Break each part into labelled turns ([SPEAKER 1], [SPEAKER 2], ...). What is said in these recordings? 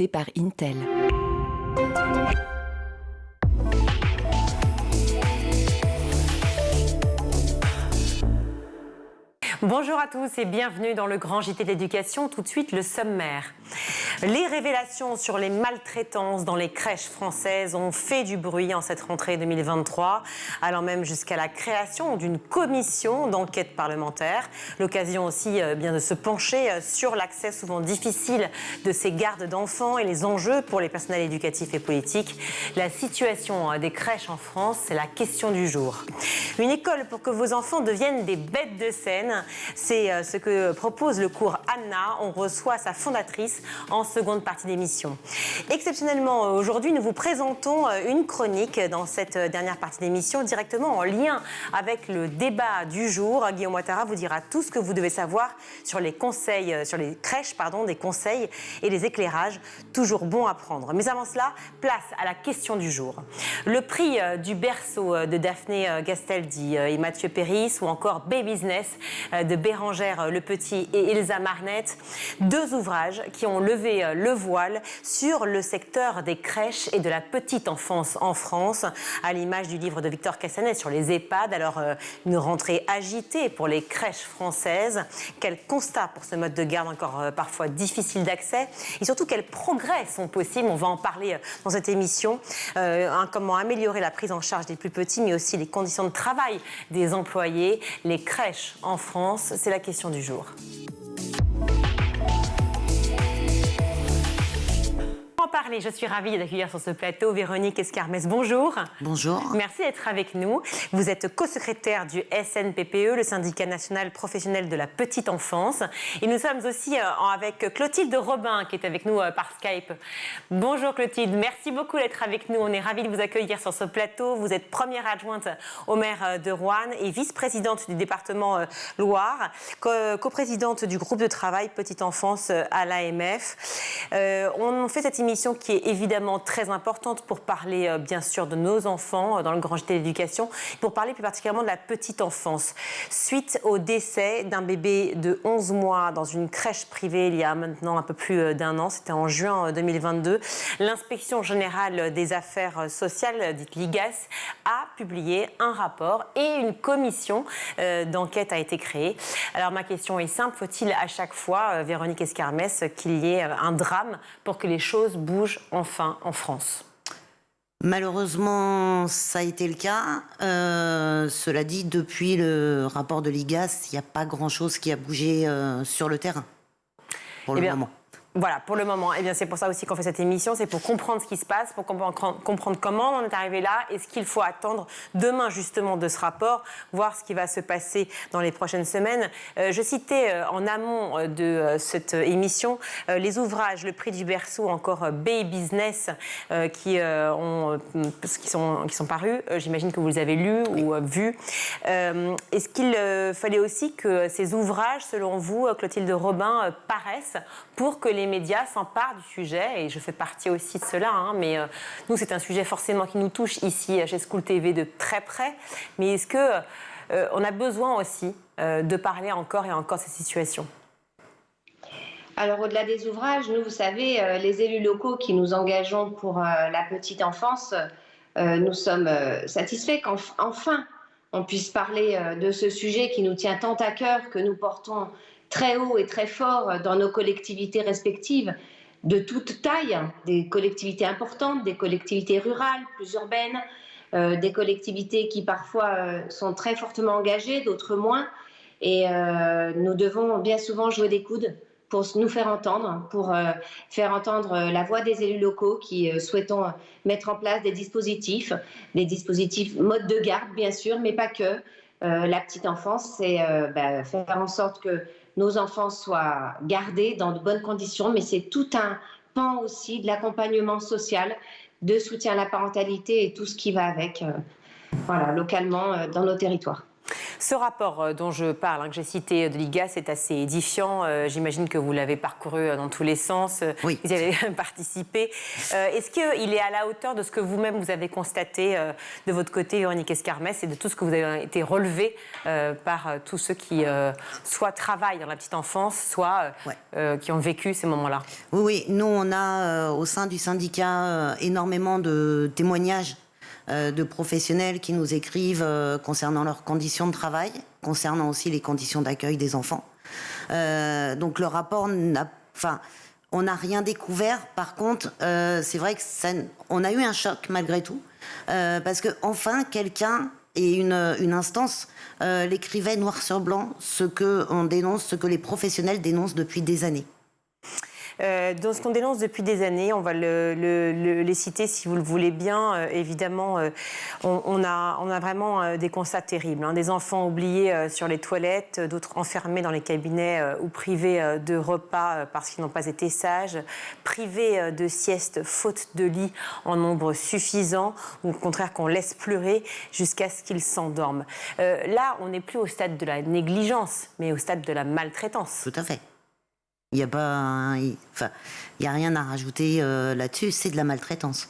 [SPEAKER 1] par Intel.
[SPEAKER 2] Bonjour à tous et bienvenue dans le grand JT de l'éducation. Tout de suite, le sommaire. Les révélations sur les maltraitances dans les crèches françaises ont fait du bruit en cette rentrée 2023, allant même jusqu'à la création d'une commission d'enquête parlementaire. L'occasion aussi bien de se pencher sur l'accès souvent difficile de ces gardes d'enfants et les enjeux pour les personnels éducatifs et politiques. La situation des crèches en France, c'est la question du jour. Une école pour que vos enfants deviennent des bêtes de scène, c'est ce que propose le cours Anna. On reçoit sa fondatrice en seconde partie d'émission. Exceptionnellement, aujourd'hui, nous vous présentons une chronique dans cette dernière partie d'émission, directement en lien avec le débat du jour. Guillaume Ouattara vous dira tout ce que vous devez savoir sur les conseils, sur les crèches, des conseils et les éclairages, toujours bons à prendre. Mais avant cela, place à la question du jour. Le prix du berceau de Daphné Gastaldi et Mathieu Péris, ou encore Baby Business de Bérangère Lepetit et Elsa Marnette, deux ouvrages qui ont levé le voile sur le secteur des crèches et de la petite enfance en France, à l'image du livre de Victor Cassanet sur les EHPAD. Alors, une rentrée agitée pour les crèches françaises. Quel constat pour ce mode de garde encore parfois difficile d'accès, et surtout quels progrès sont possibles, on va en parler dans cette émission. Comment améliorer la prise en charge des plus petits, mais aussi les conditions de travail des employés. Les crèches en France, c'est la question du jour. Pour en parler, je suis ravie d'accueillir sur ce plateau Véronique Escarmès. Bonjour.
[SPEAKER 3] Bonjour.
[SPEAKER 2] Merci d'être avec nous. Vous êtes co-secrétaire du SNPPE, le syndicat national professionnel de la petite enfance. Et nous sommes aussi avec Clotilde Robin, qui est avec nous par Skype. Bonjour Clotilde, merci beaucoup d'être avec nous. On est ravis de vous accueillir sur ce plateau. Vous êtes première adjointe au maire de Roanne et vice-présidente du département Loire, coprésidente du groupe de travail Petite Enfance à l'AMF. On fait cette émission qui est évidemment très importante pour parler bien sûr de nos enfants dans le grand JT de l'éducation, pour parler plus particulièrement de la petite enfance. Suite au décès d'un bébé de 11 mois dans une crèche privée il y a maintenant un peu plus d'un an, c'était en juin 2022, l'inspection générale des affaires sociales, dite l'IGAS, a publié un rapport et une commission d'enquête a été créée. Alors ma question est simple, faut-il à chaque fois, Véronique Escarmès, qu'il y ait un drame pour que les choses bougent enfin en France?
[SPEAKER 3] Malheureusement, ça a été le cas. Cela dit, depuis le rapport de l'IGAS, il n'y a pas grand-chose qui a bougé sur le terrain, pour le moment.
[SPEAKER 2] Voilà, pour le moment. Et bien, c'est pour ça aussi qu'on fait cette émission, c'est pour comprendre ce qui se passe, pour comprendre comment on est arrivé là et ce qu'il faut attendre demain, justement, de ce rapport, voir ce qui va se passer dans les prochaines semaines. Je citais en amont de cette émission les ouvrages Le Prix du berceau, encore Baby Business, qui sont parus. J'imagine que vous les avez lus ou vus. Est-ce qu'il fallait aussi que ces ouvrages, selon vous, Clotilde Robin, paraissent pour que les médias s'emparent du sujet, et je fais partie aussi de cela, mais nous c'est un sujet forcément qui nous touche ici chez School TV de très près, mais est-ce que on a besoin aussi de parler encore et encore de ces situations?
[SPEAKER 4] Alors au-delà des ouvrages, nous, vous savez, les élus locaux qui nous engageons pour la petite enfance, nous sommes satisfaits qu'enfin on puisse parler de ce sujet qui nous tient tant à cœur, que nous portons très haut et très fort dans nos collectivités respectives, de toute taille, des collectivités importantes, des collectivités rurales, plus urbaines, des collectivités qui parfois sont très fortement engagées, d'autres moins. Et nous devons bien souvent jouer des coudes pour nous faire entendre, pour faire entendre la voix des élus locaux qui souhaitons mettre en place des dispositifs mode de garde bien sûr, mais pas que. La petite enfance, c'est faire en sorte que nos enfants soient gardés dans de bonnes conditions, mais c'est tout un pan aussi de l'accompagnement social, de soutien à la parentalité et tout ce qui va avec, localement, dans nos territoires.
[SPEAKER 2] Ce rapport dont je parle, que j'ai cité de l'IGAS, est assez édifiant. J'imagine que vous l'avez parcouru dans tous les sens.
[SPEAKER 3] Oui.
[SPEAKER 2] Vous y avez participé. Est-ce qu'il est à la hauteur de ce que vous-même vous avez constaté de votre côté, Véronique Escarmès, et de tout ce que vous avez été relevé par tous ceux qui soit travaillent dans la petite enfance, soit qui ont vécu ces moments-là?
[SPEAKER 3] Oui, nous, on a au sein du syndicat énormément de témoignages de professionnels qui nous écrivent concernant leurs conditions de travail, concernant aussi les conditions d'accueil des enfants. Donc le rapport on n'a rien découvert. Par contre, c'est vrai que on a eu un choc malgré tout, parce que enfin quelqu'un et une instance l'écrivait noir sur blanc, ce que on dénonce, ce que les professionnels dénoncent depuis des années.
[SPEAKER 2] Dans ce qu'on dénonce depuis des années, on va les citer si vous le voulez bien. Évidemment, on a vraiment des constats terribles. Hein. Des enfants oubliés sur les toilettes, d'autres enfermés dans les cabinets ou privés de repas parce qu'ils n'ont pas été sages, privés de sieste faute de lit en nombre suffisant, ou au contraire qu'on laisse pleurer jusqu'à ce qu'ils s'endorment. Là, on n'est plus au stade de la négligence, mais au stade de la maltraitance.
[SPEAKER 3] Tout à fait. Il n'y a rien à rajouter là-dessus, c'est de la maltraitance.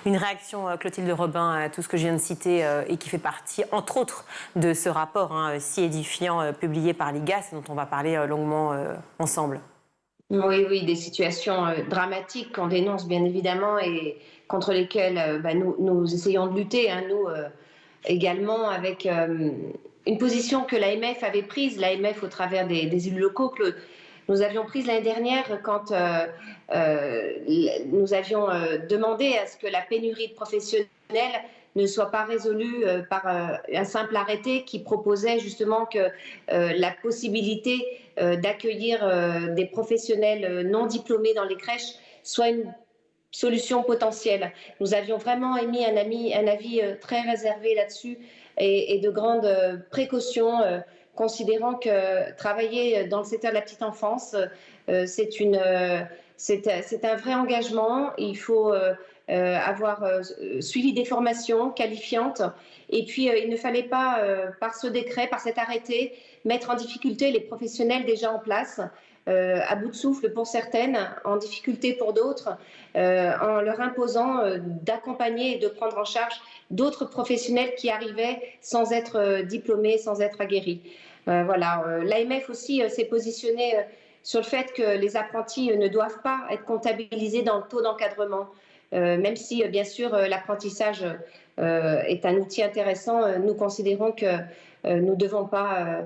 [SPEAKER 2] Une réaction, Clotilde Robin, à tout ce que je viens de citer et qui fait partie, entre autres, de ce rapport si édifiant publié par l'IGAS, dont on va parler longuement ensemble.
[SPEAKER 4] Oui, des situations dramatiques qu'on dénonce bien évidemment et contre lesquelles nous essayons de lutter, nous également, avec une position que l'AMF avait prise, l'AMF au travers des élus locaux, que nous avions prise l'année dernière quand nous avions demandé à ce que la pénurie de professionnels ne soit pas résolue par un simple arrêté qui proposait justement que la possibilité d'accueillir des professionnels non diplômés dans les crèches soit une solution potentielle. Nous avions vraiment émis un avis très réservé là-dessus et de grandes précautions, considérant que travailler dans le secteur de la petite enfance, c'est un vrai engagement. Il faut avoir suivi des formations qualifiantes. Et puis, il ne fallait pas, par ce décret, par cet arrêté, mettre en difficulté les professionnels déjà en place, à bout de souffle pour certaines, en difficulté pour d'autres, en leur imposant d'accompagner et de prendre en charge d'autres professionnels qui arrivaient sans être diplômés, sans être aguerris. L'AMF aussi s'est positionnée sur le fait que les apprentis ne doivent pas être comptabilisés dans le taux d'encadrement. Même si, bien sûr, l'apprentissage est un outil intéressant, nous considérons que nous ne devons pas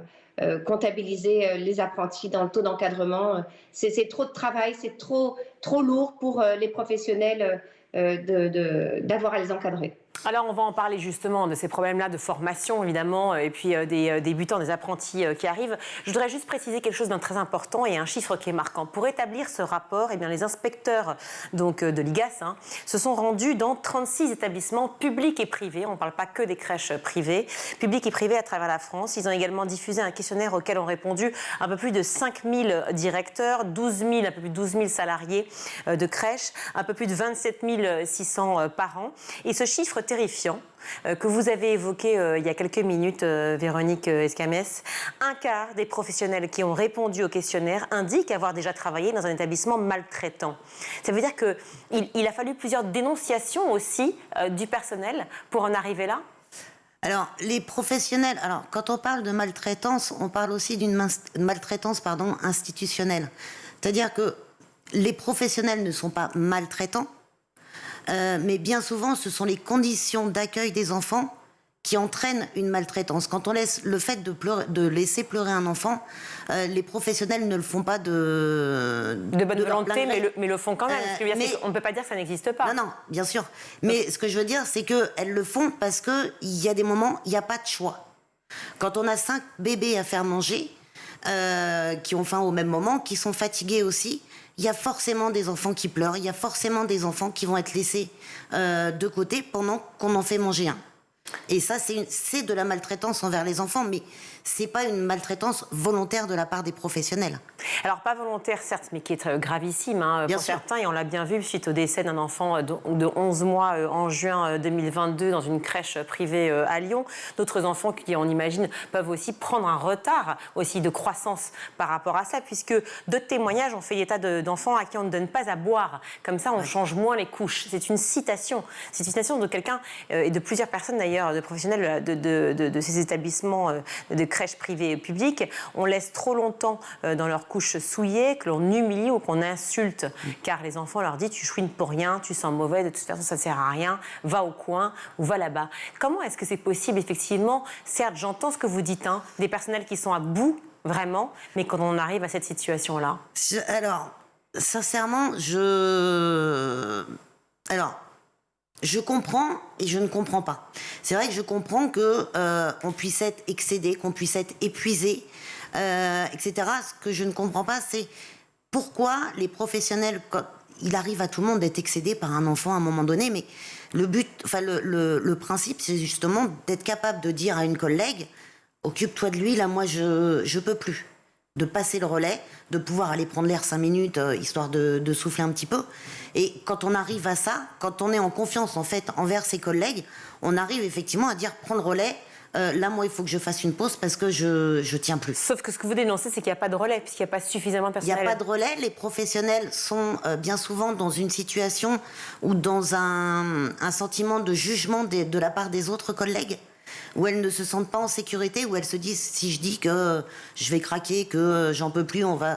[SPEAKER 4] comptabiliser les apprentis dans le taux d'encadrement. C'est trop de travail, c'est trop lourd pour les professionnels d'avoir à les encadrer.
[SPEAKER 2] Alors, on va en parler justement de ces problèmes-là de formation, évidemment, et puis des débutants, des apprentis qui arrivent. Je voudrais juste préciser quelque chose d'un très important et un chiffre qui est marquant. Pour établir ce rapport, les inspecteurs de l'IGAS se sont rendus dans 36 établissements publics et privés. On ne parle pas que des crèches privées, publics et privés à travers la France. Ils ont également diffusé un questionnaire auquel ont répondu un peu plus de 5000 directeurs, un peu plus de 12 000 salariés de crèches, un peu plus de 27 600 parents. Et ce chiffre terrifiant que vous avez évoqué il y a quelques minutes, Véronique Escarmès, un quart des professionnels qui ont répondu au questionnaire indiquent avoir déjà travaillé dans un établissement maltraitant. Ça veut dire qu'il a fallu plusieurs dénonciations aussi du personnel pour en arriver là?
[SPEAKER 3] Alors, les professionnels, quand on parle de maltraitance, on parle aussi d'une maltraitance institutionnelle. C'est-à-dire que les professionnels ne sont pas maltraitants, mais bien souvent, ce sont les conditions d'accueil des enfants qui entraînent une maltraitance. Quand on laisse le fait de laisser pleurer un enfant, les professionnels ne le font pas de
[SPEAKER 2] bonne volonté, mais le font quand même. On ne peut pas dire que ça n'existe pas.
[SPEAKER 3] Non, bien sûr. Mais ce que je veux dire, c'est qu'elles le font parce qu'il y a des moments, il n'y a pas de choix. Quand on a 5 bébés à faire manger, qui ont faim au même moment, qui sont fatigués aussi, il y a forcément des enfants qui pleurent, il y a forcément des enfants qui vont être laissés de côté pendant qu'on en fait manger un. Et ça, c'est de la maltraitance envers les enfants, mais c'est pas une maltraitance volontaire de la part des professionnels.
[SPEAKER 2] Alors, pas volontaire, certes, mais qui est gravissime pour
[SPEAKER 3] sûr.
[SPEAKER 2] certains. Et on l'a bien vu suite au décès d'un enfant de 11 mois en juin 2022 dans une crèche privée à Lyon. D'autres enfants qui, on imagine, peuvent aussi prendre un retard aussi de croissance par rapport à ça, puisque de témoignages, on fait état d'enfants à qui on ne donne pas à boire. Comme ça, on change moins les couches. C'est une citation. C'est une citation de quelqu'un et de plusieurs personnes d'ailleurs, de professionnels de ces établissements de crèches privées et publiques. On laisse trop longtemps dans leur couche souillée, que l'on humilie ou qu'on insulte, car les enfants leur disent tu chouines pour rien, tu sens mauvais, de toute façon ça ne sert à rien, va au coin ou va là-bas. Comment est-ce que c'est possible effectivement? Certes, j'entends ce que vous dites, des personnels qui sont à bout vraiment, mais quand on arrive à cette situation-là.
[SPEAKER 3] Alors, sincèrement, je comprends et je ne comprends pas. C'est vrai que je comprends qu'on puisse être excédé, qu'on puisse être épuisé, etc. Ce que je ne comprends pas, c'est pourquoi les professionnels, quand il arrive à tout le monde d'être excédé par un enfant à un moment donné, mais le principe, c'est justement d'être capable de dire à une collègue « Occupe-toi de lui, là, moi, je peux plus ». De passer le relais, de pouvoir aller prendre l'air 5 minutes, histoire de souffler un petit peu. Et quand on arrive à ça, quand on est en confiance, en fait, envers ses collègues, on arrive effectivement à dire « Prends le relais ». Là, moi, il faut que je fasse une pause parce que je tiens plus.
[SPEAKER 2] Sauf que ce que vous dénoncez, c'est qu'il n'y a pas de relais, puisqu'il n'y a pas suffisamment de personnel.
[SPEAKER 3] Il n'y a pas de relais. Les professionnels sont bien souvent dans une situation ou dans un sentiment de jugement de la part des autres collègues, où elles ne se sentent pas en sécurité, où elles se disent si je dis que je vais craquer, que j'en peux plus, on va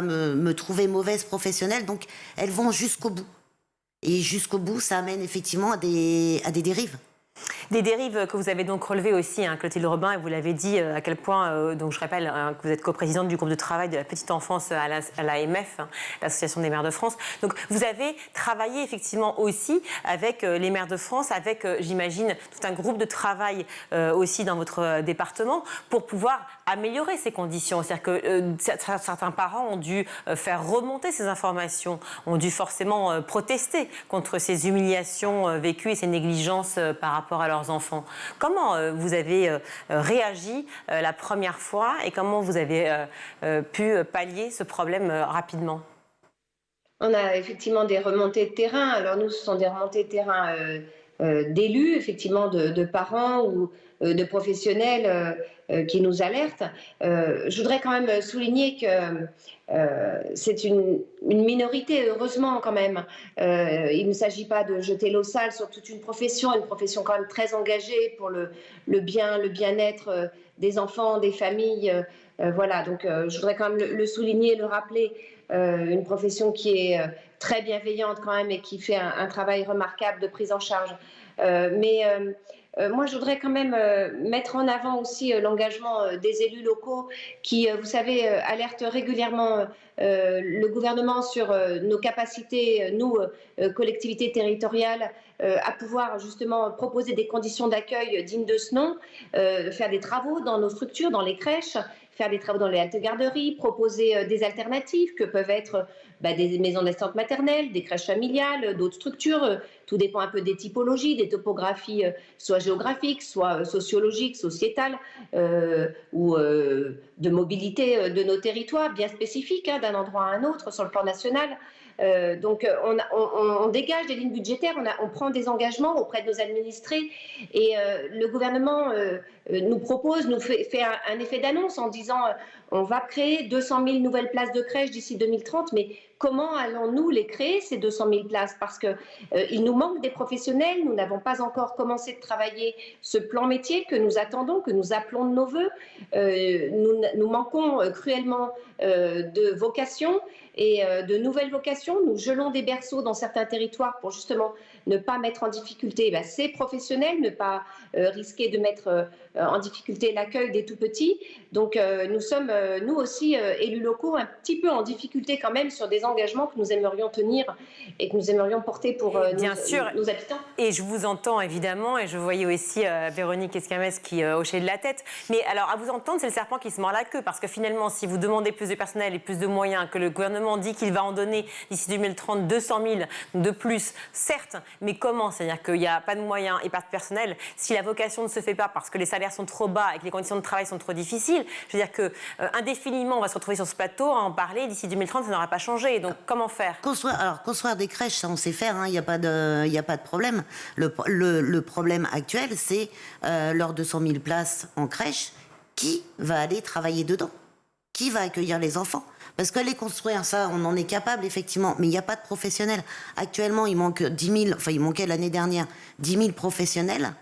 [SPEAKER 3] me trouver mauvaise professionnelle. Donc, elles vont jusqu'au bout. Et jusqu'au bout, ça amène effectivement à des dérives.
[SPEAKER 2] Des dérives que vous avez donc relevées aussi, Clotilde Robin, et vous l'avez dit à quel point, donc je rappelle que vous êtes coprésidente du groupe de travail de la petite enfance à l'AMF, l'Association des maires de France. Donc vous avez travaillé effectivement aussi avec les maires de France, avec, j'imagine, tout un groupe de travail aussi dans votre département pour pouvoir améliorer ces conditions. C'est-à-dire que certains parents ont dû faire remonter ces informations, ont dû forcément protester contre ces humiliations vécues et ces négligences par rapport à leurs enfants. Comment vous avez réagi la première fois et comment vous avez pu pallier ce problème rapidement?
[SPEAKER 4] On a effectivement des remontées de terrain. Alors nous, ce sont des remontées de terrain d'élus, effectivement de parents ou de professionnels qui nous alertent. Je voudrais quand même souligner que c'est une minorité, heureusement quand même. Il ne s'agit pas de jeter l'eau sale sur toute une profession quand même très engagée pour le bien-être des enfants, des familles. Voilà, donc je voudrais quand même le souligner, le rappeler. Une profession qui est très bienveillante quand même et qui fait un travail remarquable de prise en charge. Moi, je voudrais quand même mettre en avant aussi l'engagement des élus locaux qui, vous savez, alertent régulièrement le gouvernement sur nos capacités, nous, collectivités territoriales, à pouvoir justement proposer des conditions d'accueil dignes de ce nom, faire des travaux dans nos structures, dans les crèches, faire des travaux dans les haltes-garderies, proposer des alternatives que peuvent être des maisons d'assistance maternelle, des crèches familiales, d'autres structures. Tout dépend un peu des typologies, des topographies, soit géographiques, soit sociologiques, sociétales, ou de mobilité de nos territoires, bien spécifiques, d'un endroit à un autre sur le plan national. Donc on dégage des lignes budgétaires, on prend des engagements auprès de nos administrés et le gouvernement nous fait un effet d'annonce en disant on va créer 200 000 nouvelles places de crèche d'ici 2030, mais comment allons-nous les créer, ces 200 000 places? Parce qu'il nous manque des professionnels, nous n'avons pas encore commencé de travailler ce plan métier que nous attendons, que nous appelons de nos voeux. Nous manquons cruellement de vocations et de nouvelles vocations. Nous gelons des berceaux dans certains territoires pour justement ne pas mettre en difficulté ces professionnels, ne pas risquer de mettre en difficulté l'accueil des tout-petits. Donc nous sommes, nous aussi, élus locaux, un petit peu en difficulté quand même sur des engagements que nous aimerions tenir et que nous aimerions porter pour nos habitants.
[SPEAKER 2] Et je vous entends évidemment, et je voyais aussi Véronique Escamès qui hochait de la tête. Mais alors, à vous entendre, c'est le serpent qui se mord la queue, parce que finalement, si vous demandez plus de personnel et plus de moyens, que le gouvernement gouvernement dit qu'il va en donner d'ici 2030 200 000 de plus, certes, mais comment? C'est-à-dire qu'il n'y a pas de moyens et pas de personnel. Si la vocation ne se fait pas parce que les salaires sont trop bas et que les conditions de travail sont trop difficiles, je veux dire que indéfiniment, on va se retrouver sur ce plateau à en parler. D'ici 2030, ça n'aura pas changé. Donc, comment faire?
[SPEAKER 3] Construire des crèches, ça on sait faire, il n'y a pas de problème. Le problème actuel, c'est leurs 200 000 places en crèche. Qui va aller travailler dedans? Qui va accueillir les enfants? Parce que les construire, ça, on en est capable, effectivement, mais il n'y a pas de professionnels. Actuellement, il manque 10 000, enfin, il manquait l'année dernière 10 000 professionnels.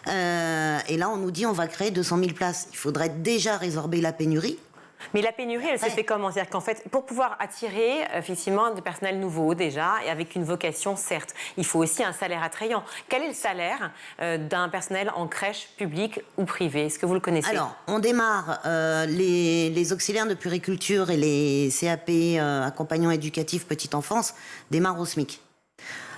[SPEAKER 3] Et là, on nous dit on va créer 200 000 places. Il faudrait déjà résorber la pénurie.
[SPEAKER 2] Mais la pénurie, elle se fait comment? C'est-à-dire qu'en fait, pour pouvoir attirer effectivement des personnels nouveaux déjà, et avec une vocation, certes, il faut aussi un salaire attrayant. Quel est le salaire d'un personnel en crèche publique ou privée? Est-ce que vous le connaissez?
[SPEAKER 3] Alors, on démarre, les auxiliaires de puériculture et les CAP, accompagnants éducatifs petite enfance, démarrent au SMIC.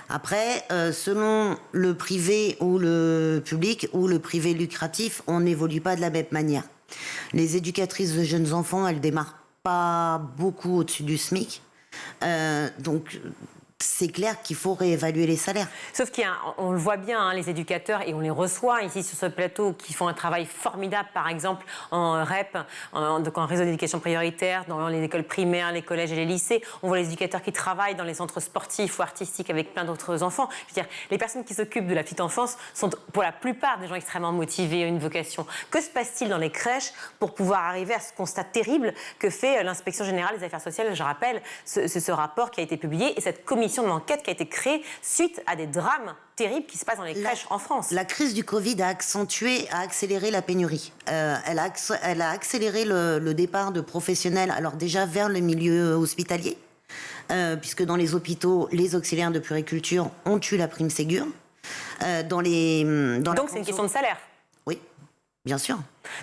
[SPEAKER 3] Après, selon le privé ou le public ou le privé lucratif, on n'évolue pas de la même manière. Les éducatrices de jeunes enfants, elles démarrent pas beaucoup au-dessus du SMIC. Donc, c'est clair qu'il faut réévaluer les salaires.
[SPEAKER 2] Sauf qu'on le voit bien, les éducateurs, et on les reçoit ici sur ce plateau, qui font un travail formidable, par exemple, en REP, donc en réseau d'éducation prioritaire, dans les écoles primaires, les collèges et les lycées. On voit les éducateurs qui travaillent dans les centres sportifs ou artistiques avec plein d'autres enfants. Je veux dire, les personnes qui s'occupent de la petite enfance sont, pour la plupart, des gens extrêmement motivés, une vocation. Que se passe-t-il dans les crèches pour pouvoir arriver à ce constat terrible que fait l'Inspection générale des affaires sociales? Je rappelle, ce rapport qui a été publié et cette commission d'enquête qui a été créée suite à des drames terribles qui se passent dans les crèches en France.
[SPEAKER 3] La crise du Covid a accéléré la pénurie. Elle a accéléré le départ de professionnels, alors déjà vers le milieu hospitalier, puisque dans les hôpitaux, les auxiliaires de puériculture ont eu la prime Ségur. Donc
[SPEAKER 2] c'est une question de salaire?
[SPEAKER 3] Oui, bien sûr.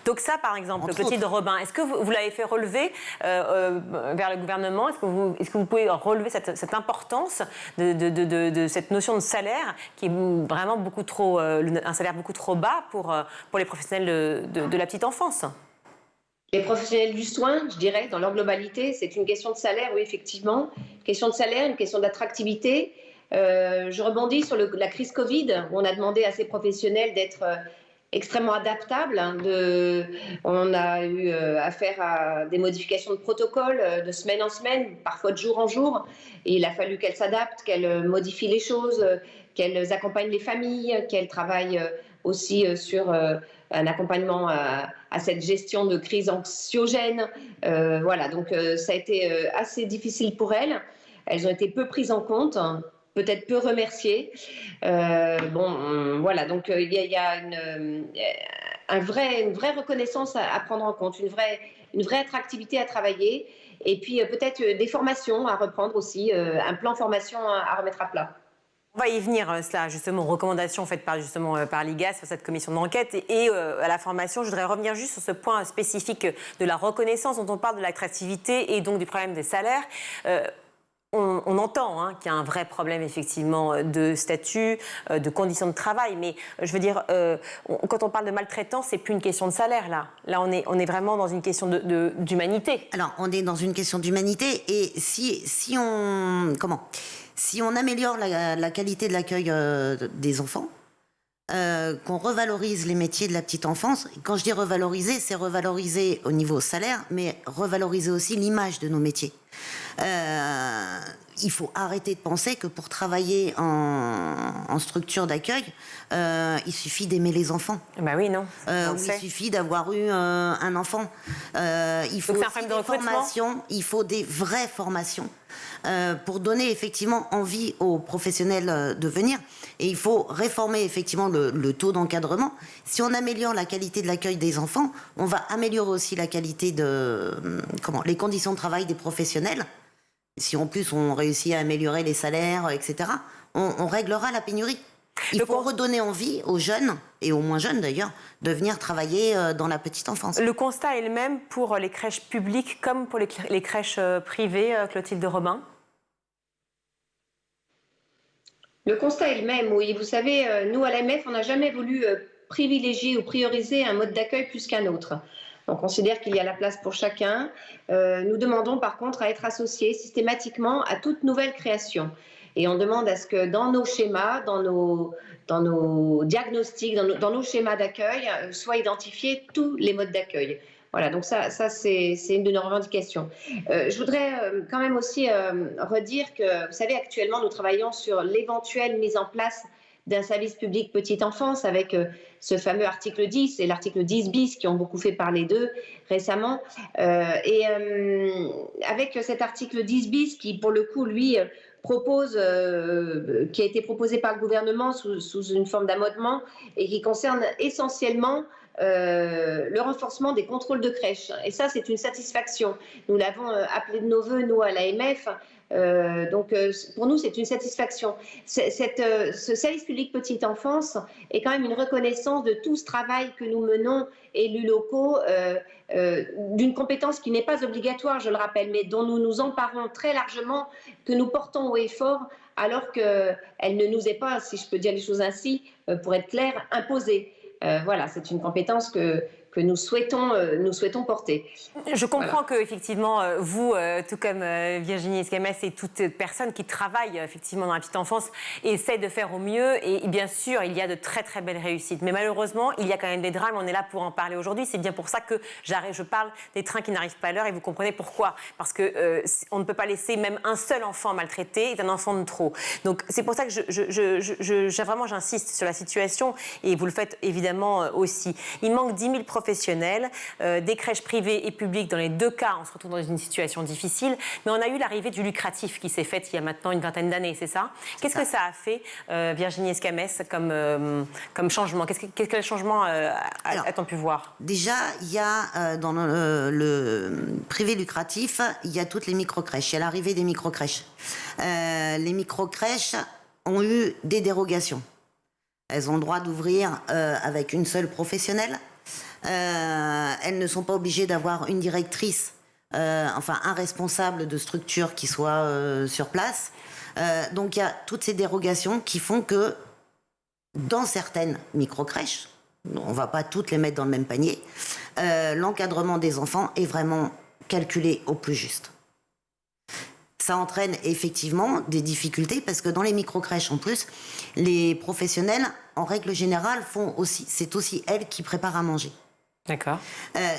[SPEAKER 2] Donc ça, par exemple, Clotilde Robin, est-ce que vous l'avez fait relever vers le gouvernement? Est-ce que vous pouvez relever cette importance de cette notion de salaire qui est vraiment beaucoup trop, un salaire beaucoup trop bas pour les professionnels de la petite enfance?
[SPEAKER 4] Les professionnels du soin, je dirais, dans leur globalité, c'est une question de salaire, oui, effectivement. Une question de salaire, une question d'attractivité. Je rebondis sur la crise Covid, où on a demandé à ces professionnels d'être extrêmement adaptables. On a eu affaire à des modifications de protocole de semaine en semaine, parfois de jour en jour. Et il a fallu qu'elles s'adaptent, qu'elles modifient les choses, qu'elles accompagnent les familles, qu'elles travaillent aussi sur un accompagnement à cette gestion de crise anxiogène. Voilà, donc ça a été assez difficile pour elles. Elles ont été peu prises en compte, peut-être peu remerciées. Voilà, donc il y a une vraie reconnaissance à prendre en compte, une vraie attractivité à travailler, et puis peut-être des formations à reprendre aussi, un plan formation à remettre à plat.
[SPEAKER 2] On va y venir, cela, justement, aux recommandations faites par l'IGAS sur cette commission d'enquête et à la formation. Je voudrais revenir juste sur ce point spécifique de la reconnaissance dont on parle, de l'attractivité et donc du problème des salaires. On entend qu'il y a un vrai problème, effectivement, de statut, de conditions de travail. Mais je veux dire, quand on parle de maltraitance, c'est plus une question de salaire, là. Là, on est vraiment dans une question d'humanité.
[SPEAKER 3] Alors, on est dans une question d'humanité. Et si on améliore la qualité de l'accueil des enfants, qu'on revalorise les métiers de la petite enfance. Et quand je dis revaloriser, c'est revaloriser au niveau salaire, mais revaloriser aussi l'image de nos métiers. Il faut arrêter de penser que pour travailler en structure d'accueil, il suffit d'aimer les enfants.
[SPEAKER 2] Ben oui, non.
[SPEAKER 3] Il suffit d'avoir eu un enfant. Il faut il faut des vraies formations pour donner effectivement envie aux professionnels de venir. Et il faut réformer effectivement le taux d'encadrement. Si on améliore la qualité de l'accueil des enfants, on va améliorer aussi la qualité les conditions de travail des professionnels. Si en plus on réussit à améliorer les salaires, etc., on réglera la pénurie. Il faut redonner envie aux jeunes, et aux moins jeunes d'ailleurs, de venir travailler dans la petite enfance.
[SPEAKER 2] Le constat est le même pour les crèches publiques comme pour les crèches privées, Clotilde Robin?
[SPEAKER 4] Le constat est le même, oui. Vous savez, nous, à l'AMF, on n'a jamais voulu privilégier ou prioriser un mode d'accueil plus qu'un autre. On considère qu'il y a la place pour chacun. Nous demandons par contre à être associés systématiquement à toute nouvelle création. Et on demande à ce que dans nos schémas, dans nos diagnostics, dans nos schémas d'accueil, soient identifiés tous les modes d'accueil. Voilà, donc ça c'est une de nos revendications. Je voudrais quand même aussi redire que, vous savez, actuellement, nous travaillons sur l'éventuelle mise en place d'un service public petite enfance avec ce fameux article 10 et l'article 10 bis qui ont beaucoup fait parler d'eux récemment. Avec cet article 10 bis qui, pour le coup, lui, qui a été proposé par le gouvernement sous une forme d'amendement et qui concerne essentiellement le renforcement des contrôles de crèche. Et ça, c'est une satisfaction. Nous l'avons appelé de nos voeux, nous, à l'AMF. Donc, pour nous, c'est une satisfaction. Ce service public petite enfance est quand même une reconnaissance de tout ce travail que nous menons, élus locaux, d'une compétence qui n'est pas obligatoire, je le rappelle, mais dont nous nous emparons très largement, que nous portons haut et fort, alors qu'elle ne nous est pas, si je peux dire les choses ainsi, pour être clair, imposée. Voilà, c'est une compétence que nous souhaitons porter.
[SPEAKER 2] Je comprends que effectivement vous, tout comme Virginie Escamès et toute personne qui travaille effectivement dans la petite enfance, essaie de faire au mieux. Et bien sûr, il y a de très très belles réussites. Mais malheureusement, il y a quand même des drames. On est là pour en parler aujourd'hui. C'est bien pour ça que je parle des trains qui n'arrivent pas à l'heure. Et vous comprenez pourquoi. Parce que on ne peut pas laisser même un seul enfant maltraité est un enfant de trop. Donc c'est pour ça que vraiment j'insiste sur la situation. Et vous le faites évidemment aussi. Il manque 10 000 professionnels, des crèches privées et publiques. Dans les deux cas, on se retrouve dans une situation difficile. Mais on a eu l'arrivée du lucratif qui s'est faite il y a maintenant une vingtaine d'années, c'est ça? Qu'est-ce que ça a fait, Virginie Escamès, comme changement? Quel changement a-t-on pu voir?
[SPEAKER 3] Déjà, il y a dans le privé lucratif, il y a toutes les micro-crèches. Il y a l'arrivée des micro-crèches. Les micro-crèches ont eu des dérogations. Elles ont le droit d'ouvrir avec une seule professionnelle. Elles ne sont pas obligées d'avoir une directrice, enfin un responsable de structure qui soit sur place. Donc il y a toutes ces dérogations qui font que dans certaines micro-crèches, on ne va pas toutes les mettre dans le même panier, l'encadrement des enfants est vraiment calculé au plus juste. Ça entraîne effectivement des difficultés parce que dans les micro-crèches en plus, les professionnels, en règle générale, c'est aussi elles qui préparent à manger.
[SPEAKER 2] D'accord.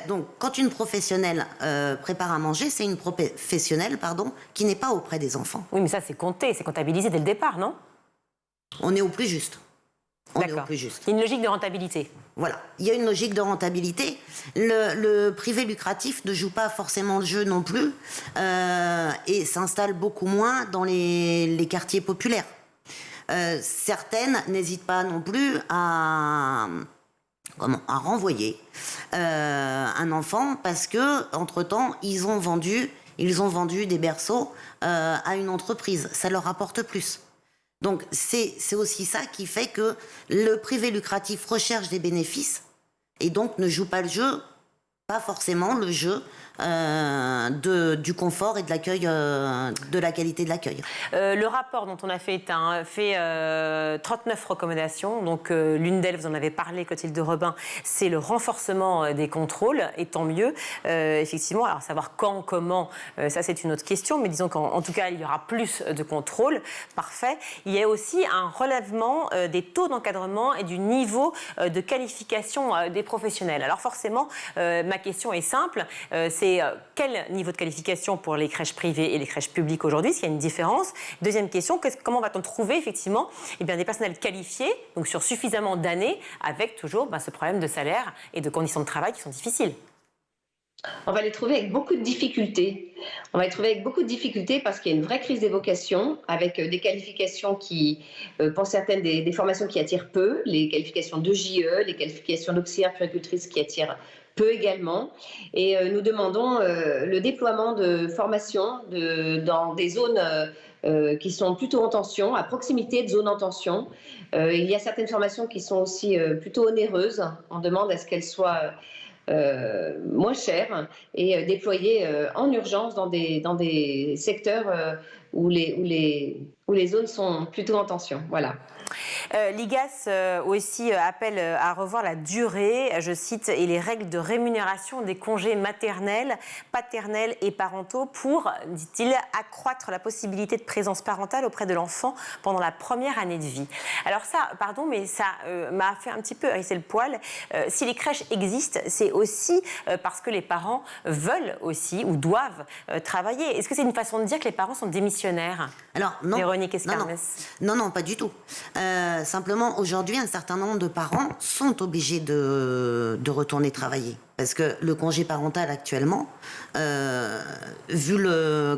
[SPEAKER 3] Donc, quand une professionnelle prépare à manger, c'est une professionnelle, qui n'est pas auprès des enfants.
[SPEAKER 2] Oui, mais ça, c'est compté, c'est comptabilisé dès le départ, non?
[SPEAKER 3] On est au plus juste.
[SPEAKER 2] Il y a une logique de rentabilité.
[SPEAKER 3] Voilà, il y a une logique de rentabilité. Le privé lucratif ne joue pas forcément le jeu non plus et s'installe beaucoup moins dans les quartiers populaires. Certaines n'hésitent pas non plus à renvoyer un enfant parce que entre-temps ils ont vendu des berceaux à une entreprise. Ça leur rapporte plus. Donc c'est aussi ça qui fait que le privé lucratif recherche des bénéfices et donc ne joue pas le jeu, pas forcément le jeu du confort et de l'accueil, de la qualité de l'accueil.
[SPEAKER 2] Le rapport dont on a fait 39 recommandations. Donc l'une d'elles, vous en avez parlé, Clotilde Robin, c'est le renforcement des contrôles, et tant mieux. Effectivement, alors savoir quand, comment, ça c'est une autre question, mais disons qu'en tout cas, il y aura plus de contrôles. Parfait. Il y a aussi un relèvement des taux d'encadrement et du niveau de qualification des professionnels. Alors forcément, ma question est simple, c'est quel niveau de qualification pour les crèches privées et les crèches publiques aujourd'hui? Est-ce qu'il y a une différence? Deuxième question, comment va-t-on trouver effectivement des personnels qualifiés, donc sur suffisamment d'années, avec toujours ce problème de salaire et de conditions de travail qui sont difficiles?
[SPEAKER 4] On va les trouver avec beaucoup de difficultés. On va les trouver avec beaucoup de difficultés parce qu'il y a une vraie crise des vocations, avec des qualifications qui, pour certaines, des formations qui attirent peu, les qualifications de JE, les qualifications d'auxiliaire puéricultrice qui attirent peu également. Et nous demandons le déploiement de formations dans des zones qui sont plutôt en tension, à proximité de zones en tension. Il y a certaines formations qui sont aussi plutôt onéreuses. On demande à ce qu'elles soient moins chères et déployées en urgence dans des secteurs où les zones sont plutôt en tension. Voilà.
[SPEAKER 2] L'IGAS aussi appelle à revoir la durée, je cite, et les règles de rémunération des congés maternels, paternels et parentaux pour, dit-il, accroître la possibilité de présence parentale auprès de l'enfant pendant la première année de vie. Alors ça, pardon, mais ça m'a fait un petit peu hérisser le poil. Si les crèches existent, c'est aussi parce que les parents veulent aussi ou doivent travailler. Est-ce que c'est une façon de dire que les parents sont démissionnaires?
[SPEAKER 3] Alors, non.
[SPEAKER 2] Véronique Escarnes.
[SPEAKER 3] Non, pas du tout. Simplement, aujourd'hui, un certain nombre de parents sont obligés de retourner travailler. Parce que le congé parental actuellement, vu le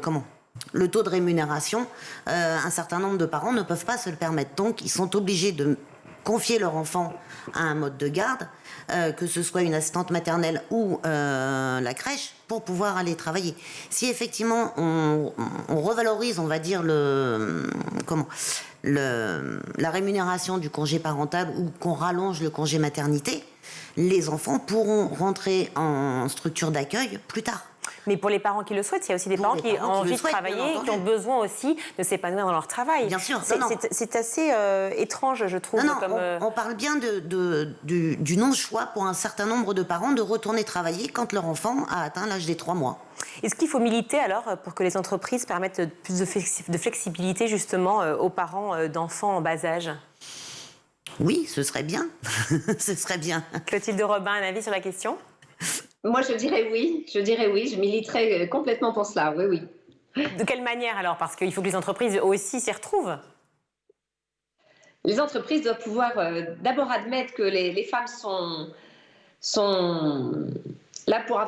[SPEAKER 3] taux de rémunération, un certain nombre de parents ne peuvent pas se le permettre. Donc, ils sont obligés de confier leur enfant à un mode de garde, que ce soit une assistante maternelle ou la crèche, pour pouvoir aller travailler. Si effectivement on revalorise, on va dire, la rémunération du congé parental ou qu'on rallonge le congé maternité, les enfants pourront rentrer en structure d'accueil plus tard.
[SPEAKER 2] Mais pour les parents qui le souhaitent, il y a aussi des parents qui ont envie de travailler, qui ont besoin aussi de s'épanouir dans leur travail.
[SPEAKER 3] Bien sûr.
[SPEAKER 2] C'est assez étrange, je trouve.
[SPEAKER 3] On parle bien du non-choix pour un certain nombre de parents de retourner travailler quand leur enfant a atteint l'âge des 3 mois.
[SPEAKER 2] Est-ce qu'il faut militer alors pour que les entreprises permettent plus de flexibilité justement aux parents d'enfants en bas âge?
[SPEAKER 3] Oui, ce serait bien. Ce serait bien.
[SPEAKER 2] Clotilde Robin, un avis sur la question?
[SPEAKER 4] Moi, je dirais oui, je militerais complètement pour cela, oui.
[SPEAKER 2] De quelle manière alors? Parce qu'il faut que les entreprises aussi s'y retrouvent.
[SPEAKER 4] Les entreprises doivent pouvoir d'abord admettre que les femmes sont là pour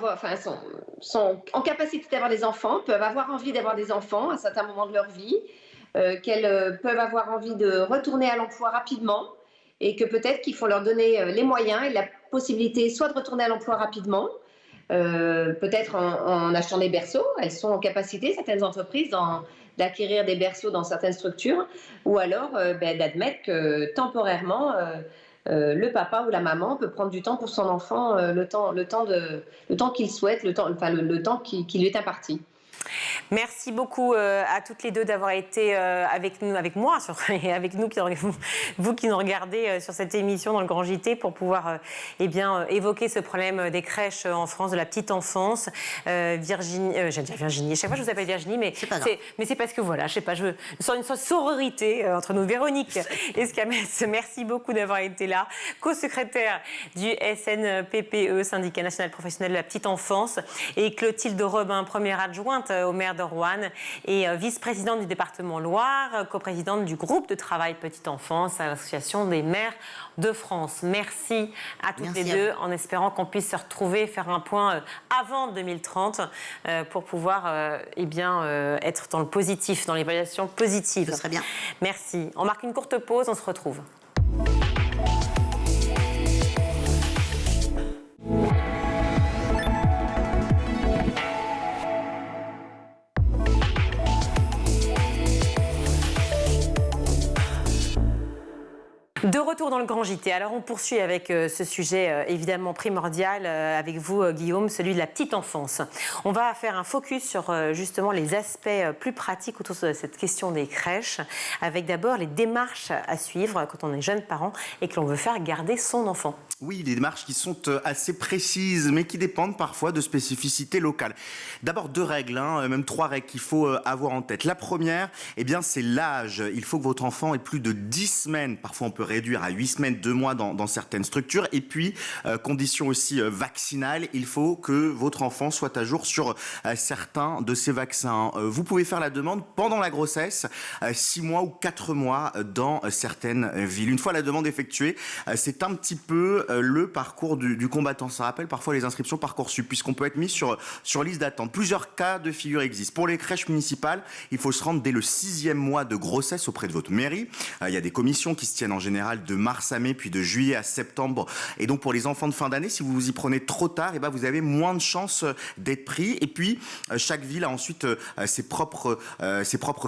[SPEAKER 4] sont en capacité d'avoir des enfants, peuvent avoir envie d'avoir des enfants à certains moments de leur vie, qu'elles peuvent avoir envie de retourner à l'emploi rapidement et que peut-être qu'il faut leur donner les moyens et la possibilité soit de retourner à l'emploi rapidement, peut-être en achetant des berceaux. Elles sont en capacité, certaines entreprises, d'acquérir des berceaux dans certaines structures, ou alors d'admettre que temporairement, le papa ou la maman peut prendre du temps pour son enfant, le temps qu'il souhaite, le temps qui lui est imparti.
[SPEAKER 2] Merci beaucoup à toutes les deux d'avoir été avec moi et avec nous, vous qui nous regardez sur cette émission dans le Grand JT pour pouvoir évoquer ce problème des crèches en France, de la petite enfance. Virginie, j'aime dire Virginie, chaque fois je vous appelle Virginie, mais c'est parce que voilà, je sais pas, je sens une sororité entre nous. Véronique Escarnes, merci beaucoup d'avoir été là, co-secrétaire du SNPPE, Syndicat National Professionnel de la Petite Enfance, et Clotilde Robin, première adjointe au maire de Roanne et vice-présidente du département Loire, coprésidente du groupe de travail Petite Enfance à l'Association des maires de France. Merci à toutes les deux, en espérant qu'on puisse se retrouver, faire un point avant 2030 pour pouvoir être dans le positif, dans l'évaluation positive.
[SPEAKER 3] Ce serait bien.
[SPEAKER 2] Merci. On marque une courte pause, on se retrouve. De retour dans le Grand JT. Alors on poursuit avec ce sujet évidemment primordial avec vous Guillaume, celui de la petite enfance. On va faire un focus sur justement les aspects plus pratiques autour de cette question des crèches, avec d'abord les démarches à suivre quand on est jeune parent et que l'on veut faire garder son enfant.
[SPEAKER 1] Oui, des démarches qui sont assez précises, mais qui dépendent parfois de spécificités locales. D'abord 2 règles, même 3 règles qu'il faut avoir en tête. La première, c'est l'âge. Il faut que votre enfant ait plus de 10 semaines. Parfois, on peut réduire à 8 semaines, 2 mois dans certaines structures. Et puis, condition aussi vaccinale, il faut que votre enfant soit à jour sur certains de ces vaccins. Vous pouvez faire la demande pendant la grossesse, 6 mois ou 4 mois dans certaines villes. Une fois la demande effectuée, c'est un petit peu le parcours du combattant. Ça rappelle parfois les inscriptions Parcoursup, puisqu'on peut être mis sur liste d'attente. Plusieurs cas de figure existent. Pour les crèches municipales, il faut se rendre dès le 6e mois de grossesse auprès de votre mairie. Il y a des commissions qui se tiennent en général général de mars à mai, puis de juillet à septembre. Et donc pour les enfants de fin d'année, si vous vous y prenez trop tard, vous avez moins de chances d'être pris. Et puis chaque ville a ensuite ses propres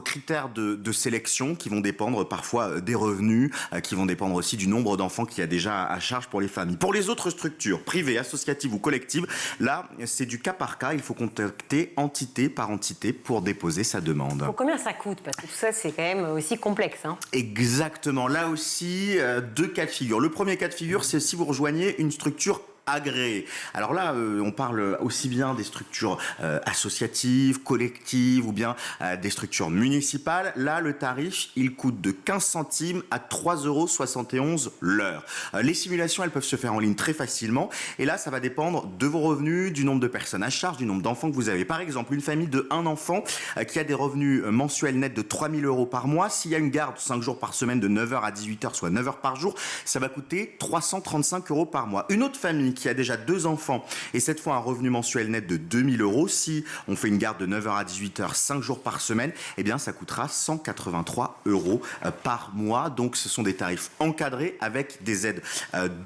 [SPEAKER 1] critères de sélection qui vont dépendre parfois des revenus, qui vont dépendre aussi du nombre d'enfants qu'il y a déjà à charge pour les familles. Pour les autres structures, privées, associatives ou collectives, là, c'est du cas par cas. Il faut contacter entité par entité pour déposer sa demande.
[SPEAKER 2] Pour combien ça coûte? Parce que tout ça, c'est quand même aussi complexe.
[SPEAKER 1] Exactement. Là aussi, deux cas de figure. Le premier cas de figure, c'est si vous rejoignez une structure agréés. Alors là, on parle aussi bien des structures associatives, collectives ou bien des structures municipales. Là, le tarif, il coûte de 15 centimes à 3,71 € l'heure. Les simulations, elles peuvent se faire en ligne très facilement. Et là, ça va dépendre de vos revenus, du nombre de personnes à charge, du nombre d'enfants que vous avez. Par exemple, une famille de 1 enfant qui a des revenus mensuels nets de 3 000 € par mois, s'il y a une garde 5 jours par semaine de 9 h à 18 h, soit 9 heures par jour, ça va coûter 335 € par mois. Une autre famille qui a déjà 2 enfants et cette fois un revenu mensuel net de 2 000 €, si on fait une garde de 9 h à 18 h, 5 jours par semaine, eh bien ça coûtera 183 € par mois. Donc ce sont des tarifs encadrés avec des aides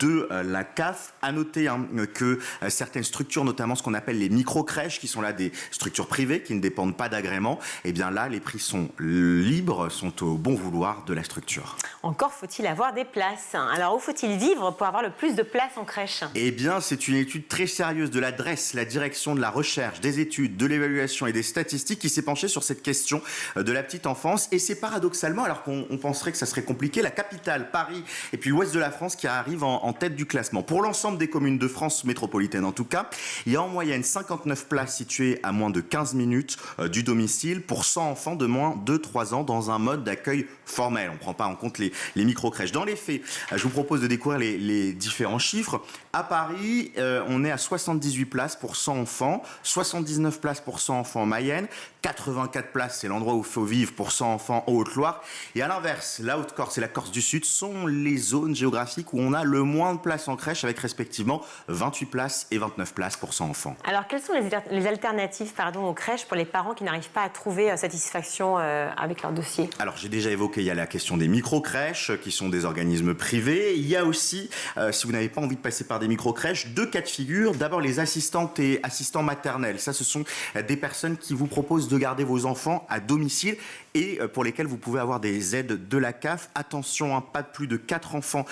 [SPEAKER 1] de la CAF. À noter que certaines structures, notamment ce qu'on appelle les micro-crèches, qui sont là des structures privées qui ne dépendent pas d'agrément, eh bien là les prix sont libres, sont au bon vouloir de la structure.
[SPEAKER 2] Encore faut-il avoir des places. Alors où faut-il vivre pour avoir le plus de places en crèche?
[SPEAKER 1] Eh bien, c'est une étude très sérieuse de la DREES, la Direction de la Recherche, des Études, de l'Évaluation et des Statistiques, qui s'est penchée sur cette question de la petite enfance. Et c'est paradoxalement, alors qu'on penserait que ça serait compliqué, la capitale, Paris, et puis l'ouest de la France qui arrive en tête du classement. Pour l'ensemble des communes de France métropolitaine, en tout cas, il y a en moyenne 59 places situées à moins de 15 minutes du domicile pour 100 enfants de moins de 3 ans dans un mode d'accueil formel. On ne prend pas en compte les micro-crèches. Dans les faits, je vous propose de découvrir les différents chiffres. À Paris, on est à 78 places pour 100 enfants, 79 places pour 100 enfants en Mayenne, 84 places, c'est l'endroit où il faut vivre pour 100 enfants en Haute-Loire. Et à l'inverse, la Haute-Corse et la Corse du Sud sont les zones géographiques où on a le moins de places en crèche, avec respectivement 28 places et 29 places pour 100 enfants.
[SPEAKER 2] Alors, quelles sont les alternatives aux crèches pour les parents qui n'arrivent pas à trouver satisfaction avec leur dossier?
[SPEAKER 1] Alors, j'ai déjà évoqué, il y a la question des micro-crèches, qui sont des organismes privés. Il y a aussi, si vous n'avez pas envie de passer par des micro-crèches, deux cas de figure. D'abord, les assistantes et assistants maternels. Ça, ce sont des personnes qui vous proposent de garder vos enfants à domicile et pour lesquels vous pouvez avoir des aides de la CAF. Attention, pas de plus de 4 enfants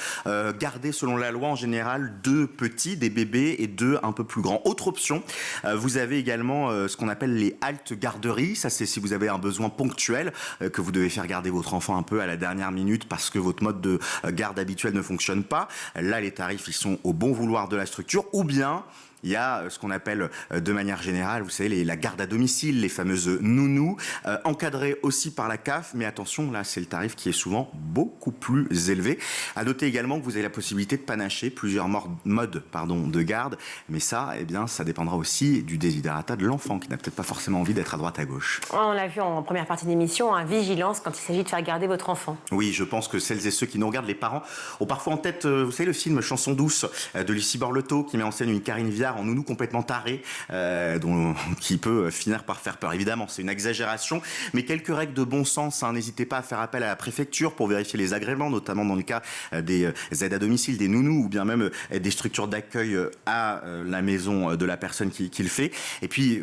[SPEAKER 1] gardés selon la loi, en général 2 petits, des bébés, et 2 un peu plus grands. Autre option, vous avez également ce qu'on appelle les haltes garderies. Ça, c'est si vous avez un besoin ponctuel, que vous devez faire garder votre enfant un peu à la dernière minute parce que votre mode de garde habituel ne fonctionne pas. Là, les tarifs, ils sont au bon vouloir de la structure. Ou bien il y a ce qu'on appelle de manière générale, vous savez, la garde à domicile, les fameuses nounous, encadrées aussi par la CAF. Mais attention, là, c'est le tarif qui est souvent beaucoup plus élevé. À noter également que vous avez la possibilité de panacher plusieurs modes de garde. Mais ça, eh bien, ça dépendra aussi du desiderata de l'enfant, qui n'a peut-être pas forcément envie d'être à droite à gauche.
[SPEAKER 2] On l'a vu en première partie d'émission, vigilance quand il s'agit de faire garder votre enfant.
[SPEAKER 1] Oui, je pense que celles et ceux qui nous regardent, les parents, ont parfois en tête, vous savez, le film Chanson douce de Lucie Borletot, qui met en scène une Karine Viard en nounou complètement taré, qui peut finir par faire peur. Évidemment, c'est une exagération, mais quelques règles de bon sens. N'hésitez pas à faire appel à la préfecture pour vérifier les agréments, notamment dans le cas des aides à domicile, des nounous, ou bien même des structures d'accueil à la maison de la personne qui le fait. Et puis,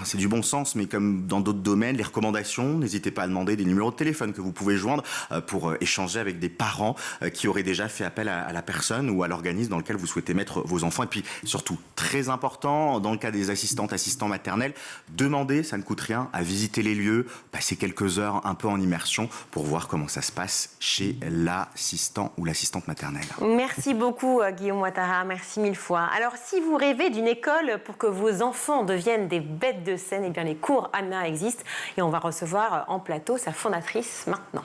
[SPEAKER 1] c'est du bon sens, mais comme dans d'autres domaines, les recommandations, n'hésitez pas à demander des numéros de téléphone que vous pouvez joindre pour échanger avec des parents qui auraient déjà fait appel à la personne ou à l'organisme dans lequel vous souhaitez mettre vos enfants. Et puis, surtout, très important, dans le cas des assistants maternels, demandez, ça ne coûte rien, à visiter les lieux, passer quelques heures un peu en immersion pour voir comment ça se passe chez l'assistant ou l'assistante maternelle.
[SPEAKER 2] Merci beaucoup Guillaume Ouattara, merci 1000 fois. Alors si vous rêvez d'une école pour que vos enfants deviennent des bêtes de scène, eh bien les cours Anna existent et on va recevoir en plateau sa fondatrice maintenant.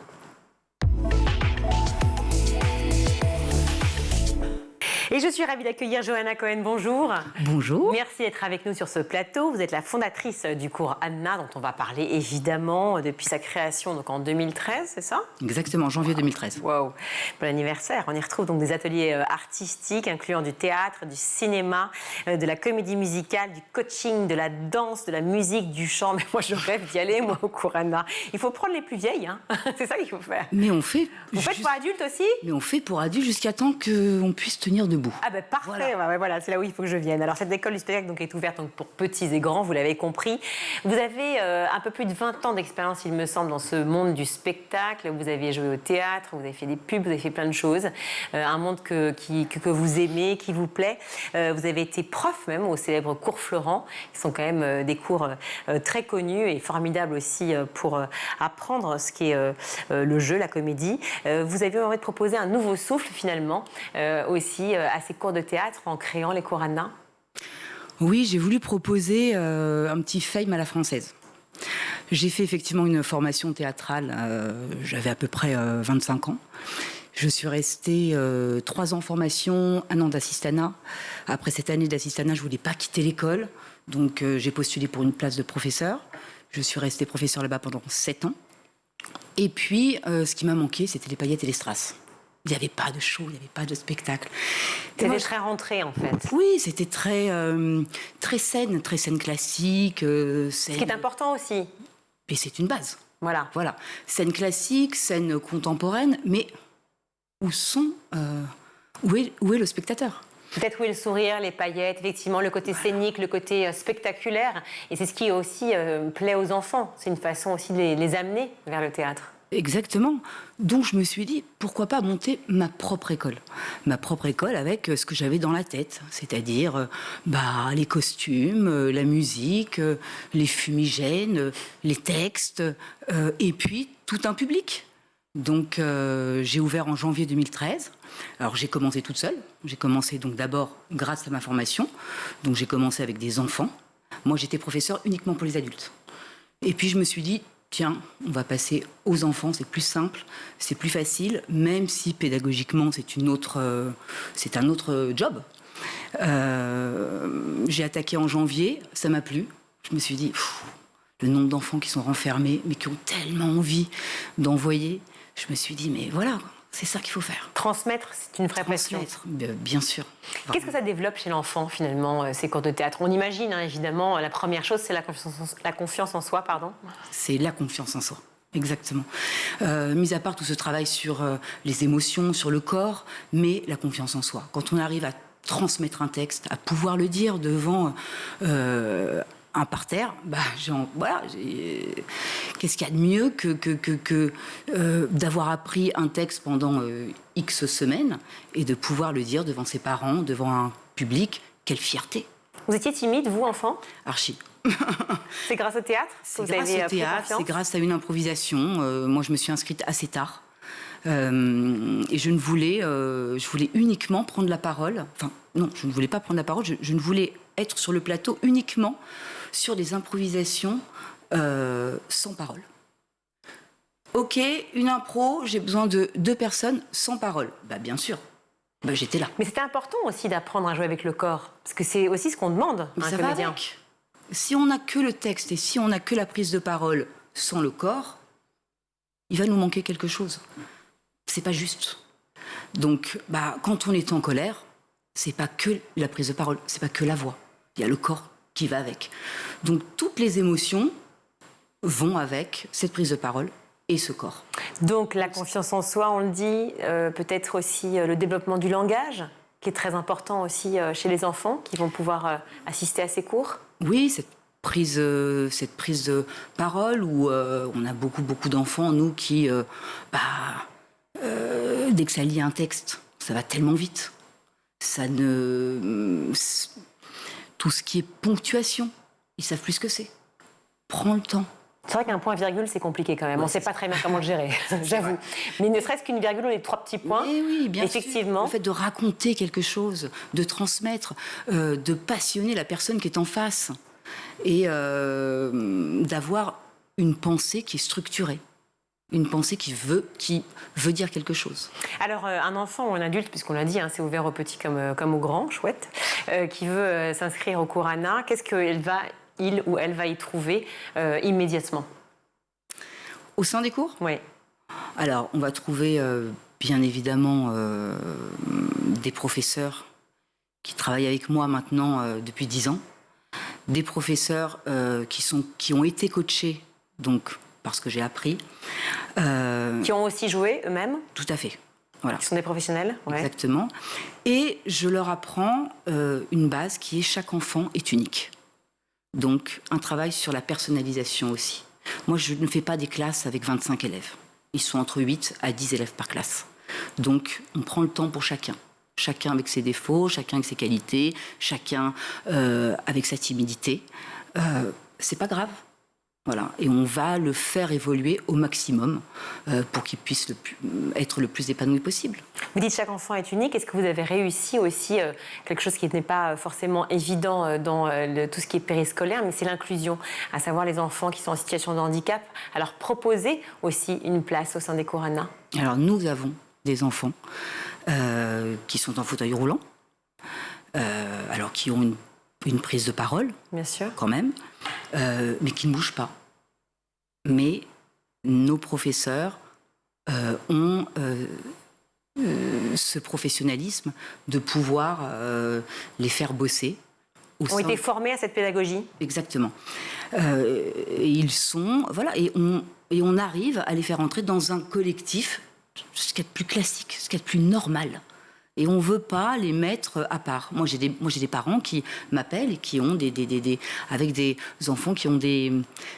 [SPEAKER 2] Et je suis ravie d'accueillir Johanna Cohen. Bonjour.
[SPEAKER 5] Bonjour.
[SPEAKER 2] Merci d'être avec nous sur ce plateau. Vous êtes la fondatrice du cours Anna, dont on va parler évidemment depuis sa création, donc en 2013, c'est ça?
[SPEAKER 5] Exactement, janvier 2013.
[SPEAKER 2] Wow, pour l'anniversaire. On y retrouve donc des ateliers artistiques, incluant du théâtre, du cinéma, de la comédie musicale, du coaching, de la danse, de la musique, du chant. Mais moi, je rêve d'y aller, moi, au cours Anna. Il faut prendre les plus vieilles, hein. C'est ça qu'il faut faire.
[SPEAKER 5] Mais on fait...
[SPEAKER 2] Vous faites pour adultes aussi?
[SPEAKER 5] Mais on fait pour adultes jusqu'à temps qu'on puisse tenir debout.
[SPEAKER 2] Ah ben parfait, voilà, c'est là où il faut que je vienne. Alors cette école du spectacle donc, est ouverte donc, pour petits et grands, vous l'avez compris. Vous avez un peu plus de 20 ans d'expérience, il me semble, dans ce monde du spectacle. Vous avez joué au théâtre, vous avez fait des pubs, vous avez fait plein de choses. Un monde que vous aimez, qui vous plaît. Vous avez été prof même au célèbre cours Florent. Ils sont quand même des cours très connus et formidables aussi pour apprendre ce qui est le jeu, la comédie. Vous avez envie de proposer un nouveau souffle finalement aussi à ces cours de théâtre en créant les cours Anna.
[SPEAKER 5] Oui, j'ai voulu proposer un petit fame à la française. J'ai fait effectivement une formation théâtrale, j'avais à peu près 25 ans. Je suis restée 3 ans en formation, 1 an d'assistanat. Après cette année d'assistanat, je ne voulais pas quitter l'école, donc j'ai postulé pour une place de professeur. Je suis restée professeur là-bas pendant 7 ans. Et puis, ce qui m'a manqué, c'était les paillettes et les strass. Il n'y avait pas de show, il n'y avait pas de spectacle.
[SPEAKER 2] C'était très rentré, en fait.
[SPEAKER 5] Oui, c'était très scène classique.
[SPEAKER 2] Ce qui est important aussi.
[SPEAKER 5] Mais c'est une base.
[SPEAKER 2] Voilà.
[SPEAKER 5] Scène classique, scène contemporaine, mais où est le spectateur?
[SPEAKER 2] Peut-être où est le sourire, les paillettes, effectivement, le côté scénique, le côté spectaculaire. Et c'est ce qui aussi plaît aux enfants. C'est une façon aussi de les amener vers le théâtre.
[SPEAKER 5] Exactement. Donc je me suis dit, pourquoi pas monter ma propre école? Ma propre école avec ce que j'avais dans la tête, c'est-à-dire les costumes, la musique, les fumigènes, les textes, et puis tout un public. Donc j'ai ouvert en janvier 2013. Alors j'ai commencé toute seule. J'ai commencé donc d'abord grâce à ma formation. Donc j'ai commencé avec des enfants. Moi j'étais professeur uniquement pour les adultes. Et puis je me suis dit, tiens, on va passer aux enfants, c'est plus simple, c'est plus facile, même si pédagogiquement c'est un autre job. J'ai attaqué en janvier, ça m'a plu. Je me suis dit, le nombre d'enfants qui sont renfermés, mais qui ont tellement envie d'envoyer. Je me suis dit, mais voilà, c'est ça qu'il faut faire.
[SPEAKER 2] Transmettre, c'est une vraie passion.
[SPEAKER 5] Bien sûr.
[SPEAKER 2] Qu'est-ce que ça développe chez l'enfant, finalement, ces cours de théâtre? On imagine, évidemment, la première chose, c'est la confiance en soi, pardon.
[SPEAKER 5] C'est la confiance en soi, exactement. Mis à part tout ce travail sur les émotions, sur le corps, mais la confiance en soi. Quand on arrive à transmettre un texte, à pouvoir le dire devant un parterre, qu'est-ce qu'il y a de mieux que d'avoir appris un texte pendant X semaines et de pouvoir le dire devant ses parents, devant un public? Quelle fierté!
[SPEAKER 2] Vous étiez timide, vous, enfant?
[SPEAKER 5] Archi.
[SPEAKER 2] C'est grâce au théâtre?
[SPEAKER 5] C'est grâce au théâtre, c'est grâce à une improvisation. Moi, je me suis inscrite assez tard. Et je voulais uniquement prendre la parole. Enfin, non, je ne voulais pas prendre la parole. Je ne voulais être sur le plateau uniquement sur des improvisations sans parole. Ok, une impro, j'ai besoin de 2 personnes sans parole. Bien sûr, j'étais là.
[SPEAKER 2] Mais c'était important aussi d'apprendre à jouer avec le corps, parce que c'est aussi ce qu'on demande à un comédien.
[SPEAKER 5] Si on n'a que le texte et si on n'a que la prise de parole sans le corps, il va nous manquer quelque chose. C'est pas juste. Donc, quand on est en colère, c'est pas que la prise de parole, c'est pas que la voix. Il y a le corps qui va avec. Donc, toutes les émotions vont avec cette prise de parole et ce corps.
[SPEAKER 2] Donc, la confiance en soi, on le dit, peut-être aussi le développement du langage, qui est très important aussi chez les enfants, qui vont pouvoir assister à ces cours.
[SPEAKER 5] Oui, cette prise de parole où on a beaucoup d'enfants, nous, qui, dès que ça lit un texte, ça va tellement vite. Tout ce qui est ponctuation, ils savent plus ce que c'est. Prends le temps.
[SPEAKER 2] C'est vrai qu'un point-virgule, c'est compliqué quand même. On ne sait pas très bien comment le gérer, j'avoue. Mais ne serait-ce qu'une virgule ou les 3 petits points,
[SPEAKER 5] oui, bien
[SPEAKER 2] effectivement.
[SPEAKER 5] Sûr. Le fait de raconter quelque chose, de transmettre, de passionner la personne qui est en face et d'avoir une pensée qui est structurée. une pensée qui veut dire quelque chose.
[SPEAKER 2] Alors, un enfant ou un adulte, puisqu'on l'a dit, hein, c'est ouvert aux petits comme aux grands, chouette, qui veut s'inscrire au cours ANA, qu'est-ce qu'il ou elle va y trouver immédiatement?
[SPEAKER 5] Au sein des cours?
[SPEAKER 2] Oui.
[SPEAKER 5] Alors, on va trouver bien évidemment des professeurs qui travaillent avec moi maintenant depuis 10 ans, des professeurs qui ont été coachés, donc parce que j'ai appris.
[SPEAKER 2] Qui ont aussi joué eux-mêmes?
[SPEAKER 5] Tout à fait. Voilà.
[SPEAKER 2] Qui sont des professionnels? Ouais.
[SPEAKER 5] Exactement. Et je leur apprends une base qui est chaque enfant est unique. Donc, un travail sur la personnalisation aussi. Moi, je ne fais pas des classes avec 25 élèves. Ils sont entre 8 à 10 élèves par classe. Donc, on prend le temps pour chacun. Chacun avec ses défauts, chacun avec ses qualités, chacun avec sa timidité. C'est pas grave. Voilà. Et on va le faire évoluer au maximum pour qu'il puisse être le plus épanoui possible.
[SPEAKER 2] Vous dites chaque enfant est unique. Est-ce que vous avez réussi aussi quelque chose qui n'est pas forcément évident dans tout ce qui est périscolaire, mais c'est l'inclusion, à savoir les enfants qui sont en situation de handicap, à leur proposer aussi une place au sein des cours ANA?
[SPEAKER 5] Alors nous avons des enfants qui sont en fauteuil roulant, alors qui ont une prise de parole,
[SPEAKER 2] bien sûr,
[SPEAKER 5] quand même, mais qui ne bougent pas. Mais nos professeurs ont ce professionnalisme de pouvoir les faire bosser.
[SPEAKER 2] Ont été formés à cette pédagogie.
[SPEAKER 5] Exactement. Ils sont, voilà, et on arrive à les faire entrer dans un collectif, ce qu'il y a de plus classique, ce qu'il y a de plus normal. Et on ne veut pas les mettre à part. Moi, j'ai des parents qui m'appellent et qui ont avec des enfants qui ont des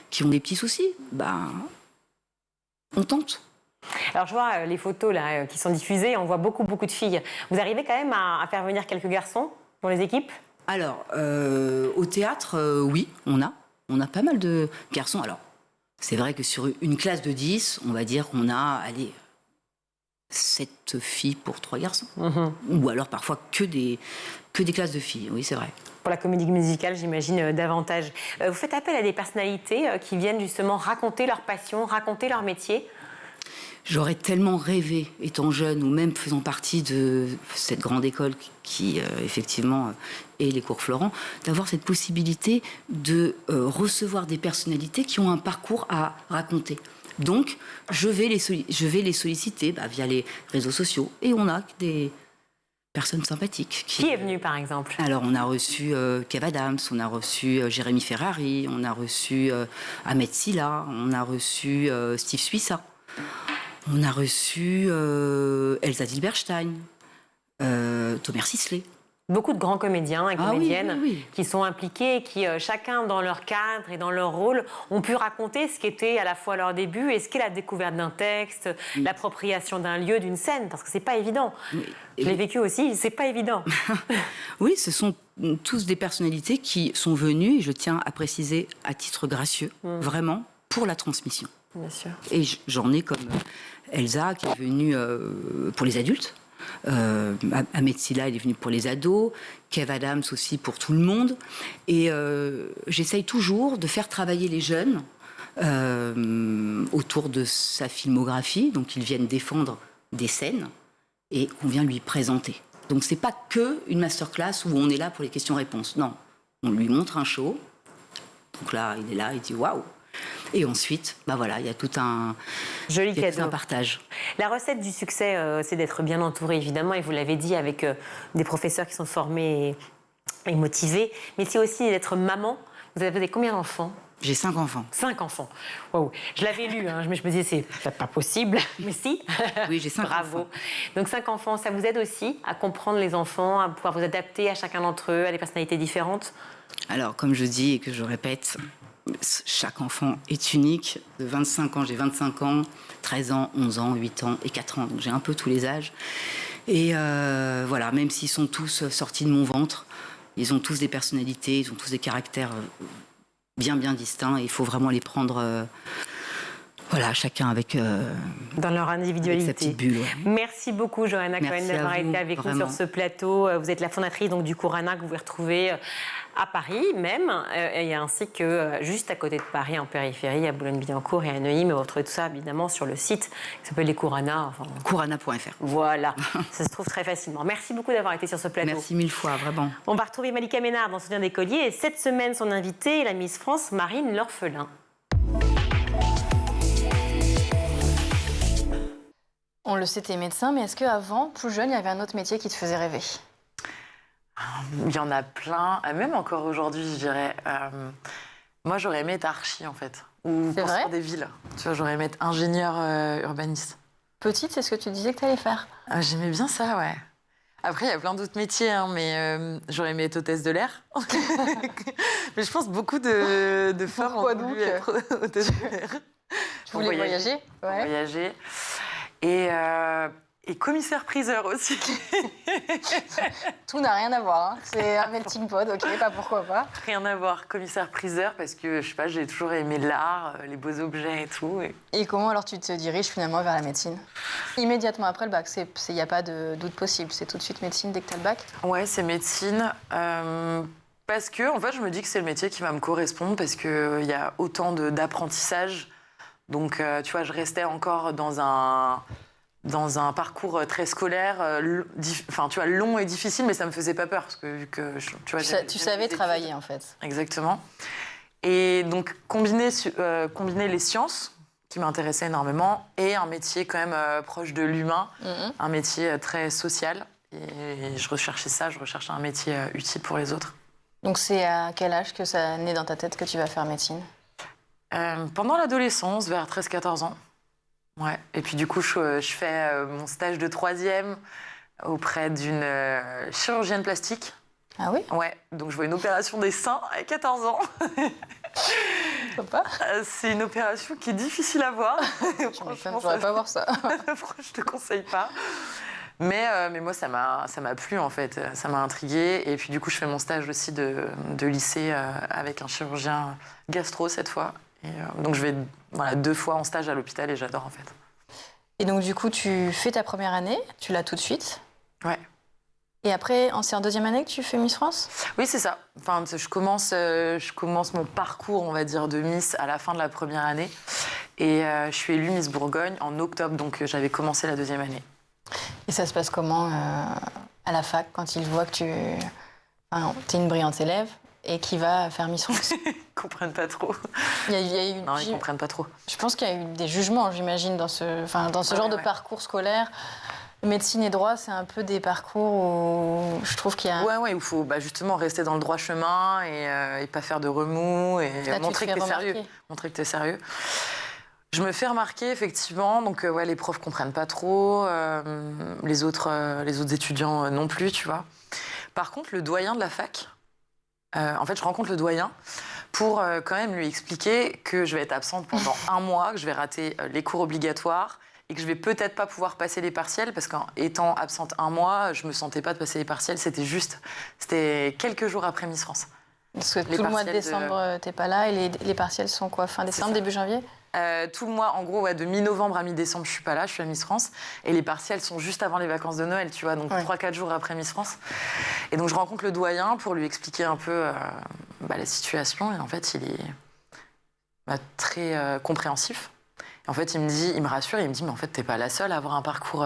[SPEAKER 5] petits soucis. Ben, on tente.
[SPEAKER 2] Alors, je vois les photos là, qui sont diffusées. On voit beaucoup de filles. Vous arrivez quand même à faire venir quelques garçons dans les équipes?
[SPEAKER 5] Alors, au théâtre, oui, on a pas mal de garçons. Alors, c'est vrai que sur une classe de 10, on va dire qu'on a, 7 filles pour 3 garçons. Ou alors parfois que des classes de filles, oui c'est vrai.
[SPEAKER 2] Pour la comédie musicale, j'imagine davantage. Vous faites appel à des personnalités qui viennent justement raconter leur passion, raconter leur métier?
[SPEAKER 5] J'aurais tellement rêvé, étant jeune, ou même faisant partie de cette grande école qui effectivement, est les cours Florent, d'avoir cette possibilité de recevoir des personnalités qui ont un parcours à raconter. Donc, je vais les solliciter via les réseaux sociaux. Et on a des personnes sympathiques.
[SPEAKER 2] Qui est venu, par exemple?
[SPEAKER 5] Alors, on a reçu Kev Adams, on a reçu Jérémy Ferrari, on a reçu Ahmed Silla, on a reçu Steve Suissa, on a reçu Elsa Zilberstein, Thomas Sisley.
[SPEAKER 2] Beaucoup de grands comédiens et comédiennes
[SPEAKER 5] oui.
[SPEAKER 2] qui sont impliqués et qui, chacun dans leur cadre et dans leur rôle, ont pu raconter ce qu'était à la fois leur début et ce qu'est la découverte d'un texte, l'appropriation d'un lieu, d'une scène, parce que c'est pas évident. Je l'ai vécu aussi, c'est pas évident.
[SPEAKER 5] Oui, ce sont tous des personnalités qui sont venues, et je tiens à préciser à titre gracieux, vraiment, pour la transmission.
[SPEAKER 2] Bien sûr.
[SPEAKER 5] Et j'en ai comme Elsa qui est venue pour les adultes. Ahmed Silla, il est venu pour les ados, Kev Adams aussi pour tout le monde, et j'essaye toujours de faire travailler les jeunes autour de sa filmographie, donc ils viennent défendre des scènes et qu'on vient lui présenter. Donc c'est pas que une masterclass où on est là pour les questions-réponses, non, on lui montre un show, donc là il est là, il dit waouh. Et ensuite, il y a tout un
[SPEAKER 2] joli cadeau,
[SPEAKER 5] un partage.
[SPEAKER 2] La recette du succès, c'est d'être bien entouré, évidemment, et vous l'avez dit, avec des professeurs qui sont formés et motivés, mais c'est aussi d'être maman. Vous avez combien d'enfants?
[SPEAKER 5] J'ai 5 enfants.
[SPEAKER 2] 5 enfants. Wow. Je l'avais lu, je me disais, c'est pas possible, mais si.
[SPEAKER 5] Oui, j'ai 5 enfants.
[SPEAKER 2] Bravo. Donc 5 enfants, ça vous aide aussi à comprendre les enfants, à pouvoir vous adapter à chacun d'entre eux, à des personnalités différentes?
[SPEAKER 5] Alors, comme je dis et que je répète, chaque enfant est unique. De 25 ans, j'ai 25 ans, 13 ans, 11 ans, 8 ans et 4 ans. Donc j'ai un peu tous les âges. Et voilà, même s'ils sont tous sortis de mon ventre, ils ont tous des personnalités, ils ont tous des caractères bien distincts. Et il faut vraiment les prendre Voilà, chacun avec
[SPEAKER 2] dans leur individualité.
[SPEAKER 5] sa petite bulle. Ouais.
[SPEAKER 2] Merci beaucoup, Johanna Cohen,
[SPEAKER 5] Merci
[SPEAKER 2] d'avoir
[SPEAKER 5] à vous,
[SPEAKER 2] été avec
[SPEAKER 5] vraiment.
[SPEAKER 2] nous sur ce plateau. Vous êtes la fondatrice donc, du cours ANA que vous pouvez retrouver à Paris même, et ainsi que juste à côté de Paris, en périphérie, à Boulogne-Billancourt et à Neuilly. Mais vous retrouvez tout ça, évidemment, sur le site qui s'appelle les cours ANA. Enfin,
[SPEAKER 5] Courana.fr.
[SPEAKER 2] voilà, ça se trouve très facilement. Merci beaucoup d'avoir été sur ce plateau.
[SPEAKER 5] Merci 1000 fois, vraiment.
[SPEAKER 2] On va retrouver Malika Ménard dans Soutien d'écolier. Et cette semaine, son invitée est la Miss France, Marine L'Orphelin.
[SPEAKER 6] On le sait, t'es médecin, mais est-ce qu'avant, plus jeune, il y avait un autre métier qui te faisait rêver?
[SPEAKER 7] Il y en a plein, même encore aujourd'hui, je dirais. Moi, j'aurais aimé être archi, en fait. Ou
[SPEAKER 6] C'est
[SPEAKER 7] construire
[SPEAKER 6] vrai
[SPEAKER 7] des villes. Tu vois, j'aurais aimé être ingénieur urbaniste.
[SPEAKER 6] Petite, c'est ce que tu disais que t'allais faire.
[SPEAKER 7] J'aimais bien ça, ouais. Après, il y a plein d'autres métiers, hein, mais j'aurais aimé être hôtesse de l'air. Mais je pense beaucoup de femmes
[SPEAKER 6] Pourquoi
[SPEAKER 7] ont voulu
[SPEAKER 6] donc
[SPEAKER 7] être hôtesse de l'air.
[SPEAKER 6] Tu voulais voyager? Ouais.
[SPEAKER 7] Voyager. Et commissaire-priseur aussi.
[SPEAKER 6] Tout n'a rien à voir. Hein. C'est un melting pot, ok, pas pourquoi pas.
[SPEAKER 7] Rien à voir, commissaire-priseur, parce que, je sais pas, j'ai toujours aimé l'art, les beaux objets et tout.
[SPEAKER 6] Et comment alors tu te diriges finalement vers la médecine? Immédiatement après le bac, il n'y a pas de doute possible, c'est tout de suite médecine dès que tu as le bac?
[SPEAKER 7] Ouais, c'est médecine. Parce que, en fait, je me dis que c'est le métier qui va me correspondre, parce qu'il y a autant d'apprentissage. Donc, tu vois, je restais encore dans un parcours très scolaire, enfin, tu vois, long et difficile, mais ça me faisait pas peur, parce que vu que, tu vois...
[SPEAKER 6] Tu savais travailler, en fait.
[SPEAKER 7] Exactement. Et donc, combiner les sciences, qui m'intéressaient énormément, et un métier quand même proche de l'humain, un métier très social. Et je recherchais ça, je recherchais un métier utile pour les autres.
[SPEAKER 6] Donc, c'est à quel âge que ça naît dans ta tête que tu vas faire médecine?
[SPEAKER 7] Pendant l'adolescence, vers 13-14 ans. Ouais. Et puis du coup, je fais mon stage de 3e auprès d'une chirurgienne plastique.
[SPEAKER 6] Ah oui?
[SPEAKER 7] Ouais, donc je vois une opération des seins à 14 ans.
[SPEAKER 6] Sympa.
[SPEAKER 7] C'est une opération qui est difficile à voir.
[SPEAKER 6] Franchement, j'aurais pas voir ça.
[SPEAKER 7] Je te conseille pas. Mais moi, ça m'a plu, en fait. Ça m'a intriguée. Et puis, du coup, je fais mon stage aussi de lycée avec un chirurgien gastro, cette fois. Et, donc, je vais 2 fois en stage à l'hôpital et j'adore, en fait.
[SPEAKER 6] Et donc, du coup, tu fais ta première année, tu l'as tout de suite.
[SPEAKER 7] Ouais.
[SPEAKER 6] Et après, c'est en 2e année que tu fais Miss France?
[SPEAKER 7] Oui, c'est ça. Enfin, je commence mon parcours, on va dire, de Miss à la fin de la première année. Et je suis élue Miss Bourgogne en octobre, donc j'avais commencé la 2e année.
[SPEAKER 6] Et ça se passe comment à la fac, quand ils voient que tu es une brillante élève et qui va faire Miss France?
[SPEAKER 7] Ils comprennent pas trop. Non, ils comprennent pas trop.
[SPEAKER 6] Je pense qu'il y a eu des jugements, j'imagine, dans ce genre de parcours scolaire. Médecine et droit, c'est un peu des parcours où je trouve qu'il y a...
[SPEAKER 7] Ouais, il faut justement rester dans le droit chemin et pas faire de remous et montrer que t'es sérieux. Montrer que t'es sérieux. Je me fais remarquer, effectivement, donc les profs comprennent pas trop, les autres étudiants non plus, tu vois. Par contre, le doyen de la fac, en fait, je rencontre le doyen pour quand même lui expliquer que je vais être absente pendant 1 mois, que je vais rater les cours obligatoires et que je vais peut-être pas pouvoir passer les partiels parce qu'en étant absente 1 mois, je me sentais pas de passer les partiels, c'était quelques jours après Miss France.
[SPEAKER 6] Parce que tout le mois de décembre, t'es pas là et les partiels sont quoi, fin décembre, début janvier?
[SPEAKER 7] Tout le mois, en gros, de mi-novembre à mi-décembre, je suis pas là, je suis à Miss France. Et les partiels sont juste avant les vacances de Noël, tu vois, donc 3-4 jours après Miss France. Et donc je rencontre le doyen pour lui expliquer un peu la situation. Et en fait, il est très compréhensif. Et en fait, il me rassure, il me dit, mais en fait, t'es pas la seule à avoir un parcours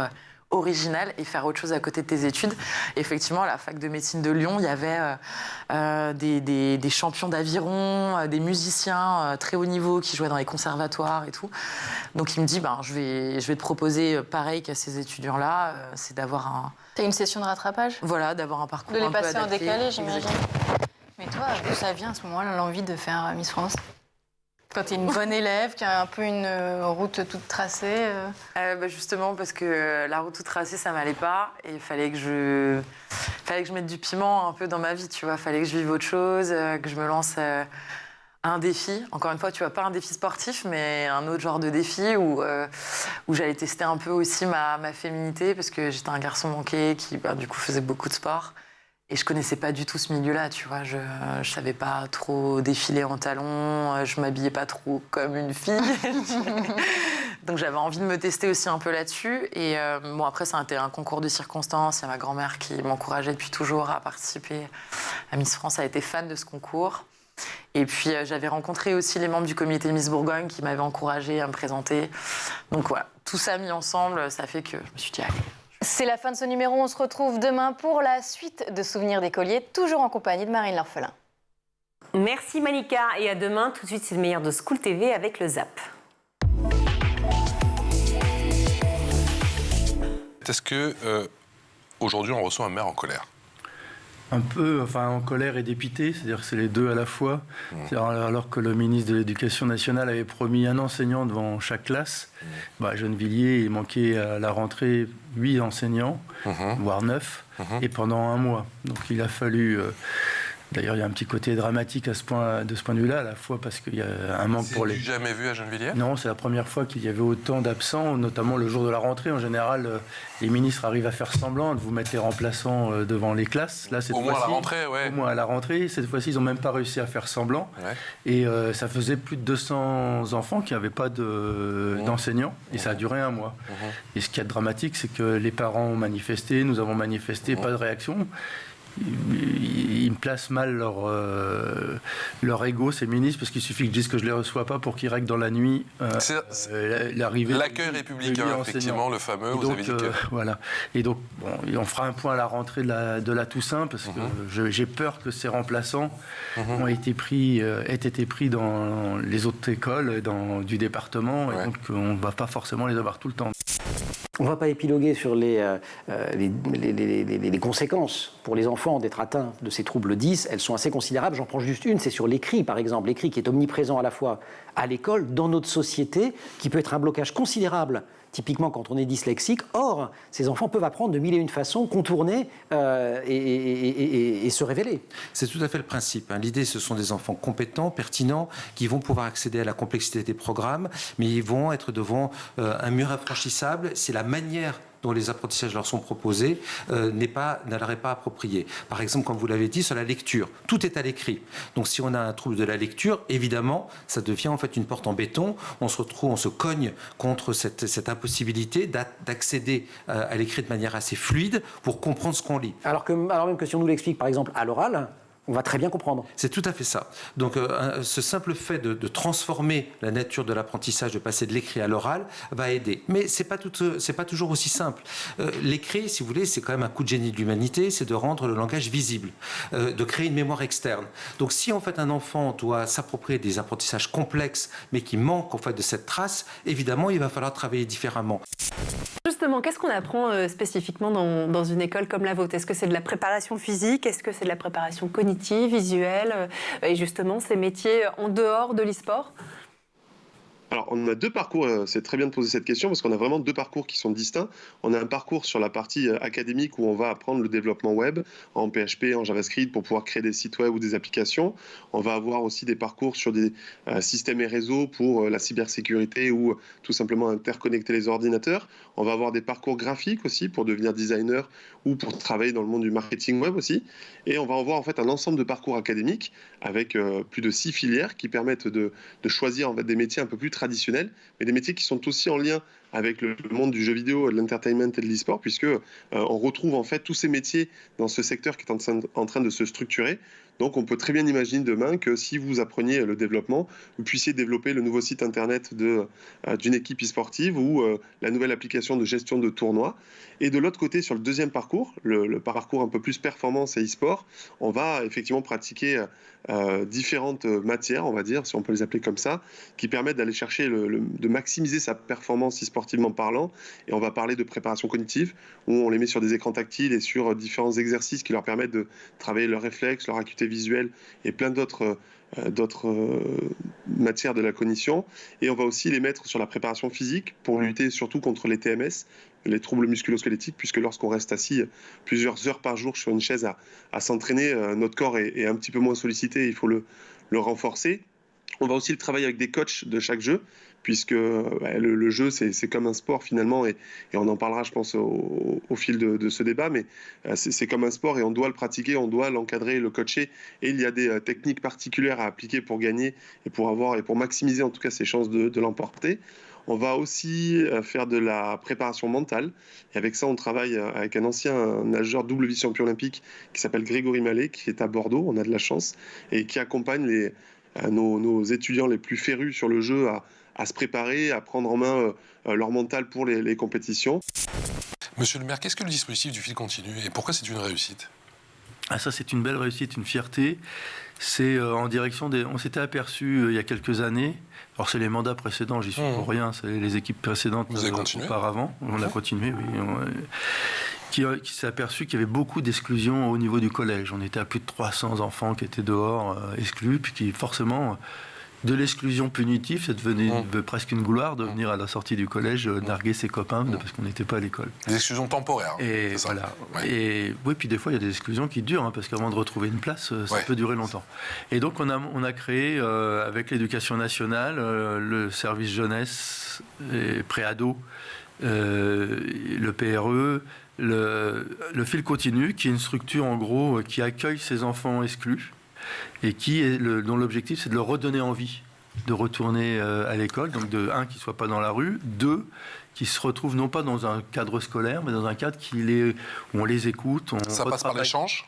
[SPEAKER 7] original et faire autre chose à côté de tes études. Et effectivement, à la fac de médecine de Lyon, il y avait des champions d'aviron, des musiciens très haut niveau qui jouaient dans les conservatoires et tout. Donc il me dit, je vais te proposer pareil qu'à ces étudiants-là, c'est d'avoir
[SPEAKER 6] T'as une session de rattrapage?
[SPEAKER 7] Voilà, d'avoir un parcours
[SPEAKER 6] de les
[SPEAKER 7] un peu
[SPEAKER 6] passer en
[SPEAKER 7] adapté.
[SPEAKER 6] décalé, j'imagine. Mais toi, d'où ça vient à ce moment-là, l'envie de faire Miss France? Quand tu es une bonne élève, qui a un peu une route toute tracée
[SPEAKER 7] Justement, parce que la route toute tracée, ça m'allait pas. Et il fallait que je mette du piment un peu dans ma vie, tu vois. Il fallait que je vive autre chose, que je me lance un défi. Encore une fois, tu vois, pas un défi sportif, mais un autre genre de défi où j'allais tester un peu aussi ma féminité, parce que j'étais un garçon manqué qui, du coup, faisait beaucoup de sport. Et je connaissais pas du tout ce milieu-là, tu vois. Je savais pas trop défiler en talons, je m'habillais pas trop comme une fille. Donc j'avais envie de me tester aussi un peu là-dessus. Et bon, après, ça a été un concours de circonstances. Il y a ma grand-mère qui m'encourageait depuis toujours à participer à Miss France. Elle a été fan de ce concours. Et puis j'avais rencontré aussi les membres du comité Miss Bourgogne qui m'avaient encouragée à me présenter. Donc voilà, tout ça mis ensemble, ça fait que je me suis dit allez.
[SPEAKER 6] C'est la fin de ce numéro. On se retrouve demain pour la suite de Souvenirs d'écoliers, toujours en compagnie de Marine L'Orphelin.
[SPEAKER 2] Merci Malika et à demain. Tout de suite, c'est le meilleur de School TV avec le Zap.
[SPEAKER 8] Est-ce que aujourd'hui on reçoit un maire en colère?
[SPEAKER 9] Un peu, enfin en colère et dépité, c'est-à-dire que c'est les deux à la fois. Alors que le ministre de l'Éducation nationale avait promis un enseignant devant chaque classe, à Gennevilliers, il manquait à la rentrée 8 enseignants, voire 9, et pendant un mois. Donc il a fallu... D'ailleurs, il y a un petit côté dramatique de ce point de vue-là, à la fois parce qu'il y a un manque pour les...
[SPEAKER 8] C'est jamais vu à Gennevilliers?
[SPEAKER 9] Non, c'est la première fois qu'il y avait autant d'absents, notamment le jour de la rentrée. En général, les ministres arrivent à faire semblant de vous mettre les remplaçants devant les classes. Là, cette
[SPEAKER 8] au moins à la rentrée, ouais.
[SPEAKER 9] Au moins à la rentrée. Cette fois-ci, ils n'ont même pas réussi à faire semblant. Ouais. Et ça faisait plus de 200 enfants qui n'avaient pas d'enseignants. Et ça a duré un mois. Et ce qui est dramatique, c'est que les parents ont manifesté, nous avons manifesté, pas de réaction. Ils me placent mal leur ego, ces ministres, parce qu'il suffit que je dise que je ne les reçois pas pour qu'ils règlent dans la nuit l'arrivée.
[SPEAKER 8] L'accueil républicain, effectivement, le fameux, vous avez dit que...
[SPEAKER 9] Voilà. Et donc, bon, on fera un point à la rentrée de la Toussaint, parce que j'ai peur que ces remplaçants aient été pris dans les autres écoles du département, et donc on ne va pas forcément les avoir tout le temps.
[SPEAKER 10] On ne va pas épiloguer sur les conséquences pour les enfants d'être atteints de ces troubles 10. Elles sont assez considérables. J'en prends juste une, c'est sur l'écrit, par exemple. L'écrit qui est omniprésent à la fois à l'école, dans notre société, qui peut être un blocage considérable, typiquement quand on est dyslexique. Or, ces enfants peuvent apprendre de mille et une façons, contourner et se révéler.
[SPEAKER 11] C'est tout à fait le principe. L'idée, ce sont des enfants compétents, pertinents, qui vont pouvoir accéder à la complexité des programmes, mais ils vont être devant un mur infranchissable. C'est la manière dont les apprentissages leur sont proposés ne leur est pas approprié. Par exemple, comme vous l'avez dit, sur la lecture, tout est à l'écrit. Donc si on a un trouble de la lecture, évidemment, ça devient en fait une porte en béton. On se cogne contre cette impossibilité d'accéder à l'écrit de manière assez fluide pour comprendre ce qu'on lit.
[SPEAKER 10] Alors même que si on nous l'explique, par exemple, à l'oral, on va très bien comprendre.
[SPEAKER 11] C'est tout à fait ça. Donc ce simple fait de transformer la nature de l'apprentissage, de passer de l'écrit à l'oral, va aider. Mais c'est pas toujours aussi simple. L'écrit, si vous voulez, c'est quand même un coup de génie de l'humanité, c'est de rendre le langage visible, de créer une mémoire externe. Donc si en fait un enfant doit s'approprier des apprentissages complexes, mais qui manquent en fait de cette trace, évidemment, il va falloir travailler différemment.
[SPEAKER 2] Justement, qu'est-ce qu'on apprend spécifiquement dans une école comme la vôtre? Est-ce que c'est de la préparation physique? Est-ce que c'est de la préparation cognitive, visuelle? Et justement, ces métiers en dehors de l'e-sport?
[SPEAKER 12] Alors, on a deux parcours, c'est très bien de poser cette question parce qu'on a vraiment deux parcours qui sont distincts. On a un parcours sur la partie académique où on va apprendre le développement web en PHP, en JavaScript pour pouvoir créer des sites web ou des applications. On va avoir aussi des parcours sur des systèmes et réseaux pour la cybersécurité ou tout simplement interconnecter les ordinateurs. On va avoir des parcours graphiques aussi pour devenir designer ou pour travailler dans le monde du marketing web aussi. Et on va avoir en fait un ensemble de parcours académiques avec plus de 6 filières qui permettent de choisir en fait des métiers un peu plus traditionnels, mais des métiers qui sont aussi en lien avec le monde du jeu vidéo, de l'entertainment et de l'e-sport, puisque on retrouve en fait tous ces métiers dans ce secteur qui est en train de se structurer. Donc on peut très bien imaginer demain que si vous appreniez le développement, vous puissiez développer le nouveau site internet d'une équipe e-sportive ou la nouvelle application de gestion de tournois. Et de l'autre côté, sur le deuxième parcours, le parcours un peu plus performance et e-sport, on va effectivement pratiquer différentes matières, on va dire, si on peut les appeler comme ça, qui permettent d'aller chercher, de maximiser sa performance e-sportivement parlant. Et on va parler de préparation cognitive, où on les met sur des écrans tactiles et sur différents exercices qui leur permettent de travailler leurs réflexes, leur acuité visuelle et plein d'autres matières de la cognition. Et on va aussi les mettre sur la préparation physique pour lutter surtout contre les TMS, les troubles musculo-squelettiques, puisque lorsqu'on reste assis plusieurs heures par jour sur une chaise à s'entraîner, notre corps est un petit peu moins sollicité, il faut le renforcer. On va aussi le travailler avec des coachs de chaque jeu, puisque le jeu, c'est comme un sport finalement, et on en parlera, je pense, au fil de ce débat, mais c'est comme un sport et on doit le pratiquer, on doit l'encadrer, le coacher, et il y a des techniques particulières à appliquer pour gagner et pour maximiser en tout cas ses chances de l'emporter. On va aussi faire de la préparation mentale. Et avec ça, on travaille avec un ancien nageur double vice-champion olympique qui s'appelle Grégory Mallet, qui est à Bordeaux, on a de la chance, et qui accompagne nos étudiants les plus férus sur le jeu à se préparer, à prendre en main leur mental pour les compétitions.
[SPEAKER 8] Monsieur le maire, qu'est-ce que le dispositif du fil continu et pourquoi c'est une réussite ?
[SPEAKER 9] Ah, ça, c'est une belle réussite, une fierté. C'est en direction des... On s'était aperçu il y a quelques années, alors c'est les mandats précédents, j'y suis pour rien, c'est les équipes précédentes auparavant. On a continué, oui. Qui s'est aperçu qu'il y avait beaucoup d'exclusion au niveau du collège. On était à plus de 300 enfants qui étaient dehors, exclus, puis qui forcément... De l'exclusion punitive, c'est devenu presque une gloire de venir à la sortie du collège narguer ses copains parce qu'on n'était pas à l'école.
[SPEAKER 8] Des exclusions temporaires.
[SPEAKER 9] Et voilà. Ouais. Et oui, puis des fois il y a des exclusions qui durent parce qu'avant de retrouver une place, ça peut durer longtemps. Et donc on a créé avec l'Éducation nationale le service jeunesse et préado, le PRE, le fil continu, qui est une structure en gros qui accueille ces enfants exclus. Et dont l'objectif, c'est de leur redonner envie de retourner à l'école. Donc, un, qu'ils ne soient pas dans la rue. 2, qu'ils se retrouvent non pas dans un cadre scolaire, mais dans un cadre où on les écoute.
[SPEAKER 8] Ça passe par l'échange ?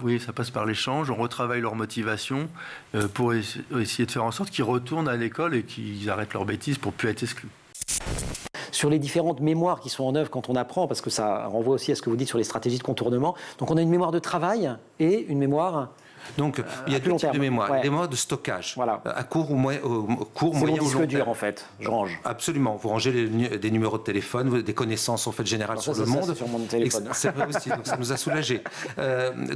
[SPEAKER 9] Oui, ça passe par l'échange. On retravaille leur motivation pour essayer de faire en sorte qu'ils retournent à l'école et qu'ils arrêtent leurs bêtises pour ne plus être exclus.
[SPEAKER 10] Sur les différentes mémoires qui sont en œuvre quand on apprend, parce que ça renvoie aussi à ce que vous dites sur les stratégies de contournement. Donc, on a une mémoire de travail et une mémoire...
[SPEAKER 11] Donc, il y a deux types de mémoire. Les mémoires de stockage, à court ou moyen ou long
[SPEAKER 10] disque dur, en fait, je range.
[SPEAKER 11] Absolument. Vous rangez des numéros de téléphone, des connaissances en fait générales sur le monde.
[SPEAKER 10] C'est sur mon téléphone.
[SPEAKER 11] C'est vrai aussi, donc ça nous a soulagés.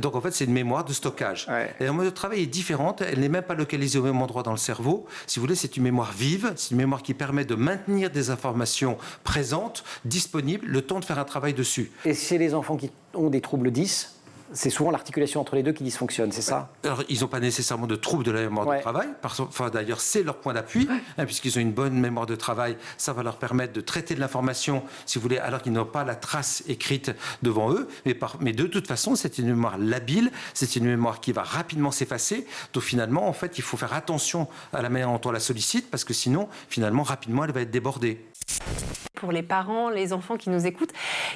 [SPEAKER 11] Donc, en fait, c'est une mémoire de stockage. Et la mémoire de travail est différente. Elle n'est même pas localisée au même endroit dans le cerveau. Si vous voulez, c'est une mémoire vive. C'est une mémoire qui permet de maintenir des informations présentes, disponibles, le temps de faire un travail dessus.
[SPEAKER 10] Et chez les enfants qui ont des troubles 10, c'est souvent l'articulation entre les deux qui dysfonctionne, c'est ça ?
[SPEAKER 11] Alors, ils n'ont pas nécessairement de troubles de la mémoire de travail. D'ailleurs, c'est leur point d'appui, puisqu'ils ont une bonne mémoire de travail. Ça va leur permettre de traiter de l'information, si vous voulez, alors qu'ils n'ont pas la trace écrite devant eux. Mais de toute façon, c'est une mémoire labile, c'est une mémoire qui va rapidement s'effacer. Donc, finalement, en fait, il faut faire attention à la manière dont on la sollicite, parce que sinon, finalement, rapidement, elle va être débordée.
[SPEAKER 2] Pour les parents, les enfants qui nous écoutent,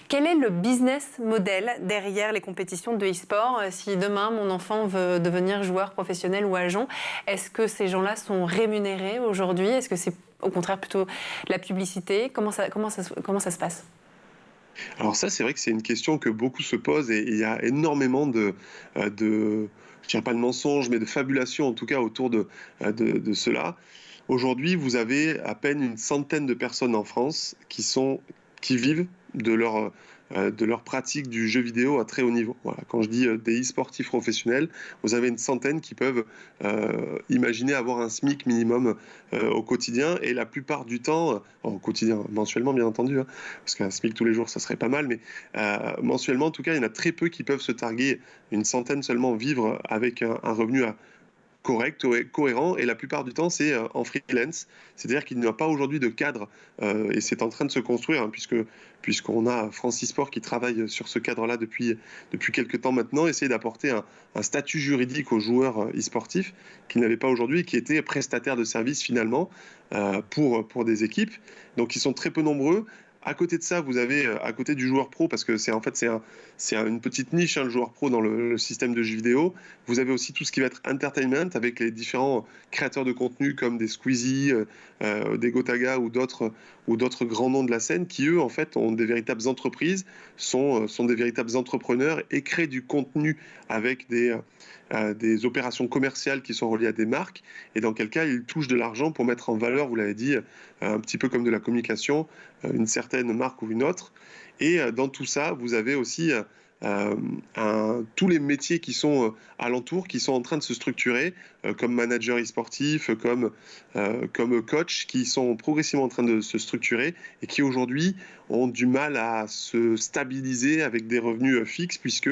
[SPEAKER 2] quel est le business model derrière les compétitions de e-sport ? Si demain mon enfant veut devenir joueur professionnel ou agent, est-ce que ces gens-là sont rémunérés aujourd'hui ? Est-ce que c'est au contraire plutôt la publicité ? Comment ça se passe ?
[SPEAKER 12] Alors ça, c'est vrai que c'est une question que beaucoup se posent et il y a énormément de je dirais pas de mensonges, mais de fabulations en tout cas autour de cela. Aujourd'hui, vous avez à peine une centaine de personnes en France qui vivent de leur pratique du jeu vidéo à très haut niveau. Voilà. Quand je dis des e-sportifs professionnels, vous avez une centaine qui peuvent imaginer avoir un SMIC minimum au quotidien, et la plupart du temps, au quotidien, mensuellement bien entendu, parce qu'un SMIC tous les jours, ça serait pas mal, mais mensuellement, en tout cas, il y en a très peu qui peuvent se targuer, une centaine seulement, vivre avec un revenu correct, cohérent, et la plupart du temps c'est en freelance, c'est-à-dire qu'il n'y a pas aujourd'hui de cadre, et c'est en train de se construire, puisqu'on a France e-sport qui travaille sur ce cadre-là depuis quelques temps maintenant, essayer d'apporter un statut juridique aux joueurs e-sportifs qu'ils n'avaient pas aujourd'hui, et qui étaient prestataires de services finalement pour des équipes, donc ils sont très peu nombreux. À côté de ça, vous avez, à côté du joueur pro, parce que c'est une petite niche, le joueur pro dans le système de jeux vidéo, vous avez aussi tout ce qui va être entertainment, avec les différents créateurs de contenu comme des Squeezie, des Gotaga ou d'autres grands noms de la scène, qui eux, en fait, ont des véritables entreprises, sont des véritables entrepreneurs et créent du contenu avec des opérations commerciales qui sont reliées à des marques, et dans quel cas ils touchent de l'argent pour mettre en valeur, vous l'avez dit, un petit peu comme de la communication, une certaine marque ou une autre. Et dans tout ça, vous avez aussi tous les métiers qui sont alentour, qui sont en train de se structurer, comme manager e-sportif, comme coach, qui sont progressivement en train de se structurer et qui aujourd'hui ont du mal à se stabiliser avec des revenus fixes, puisque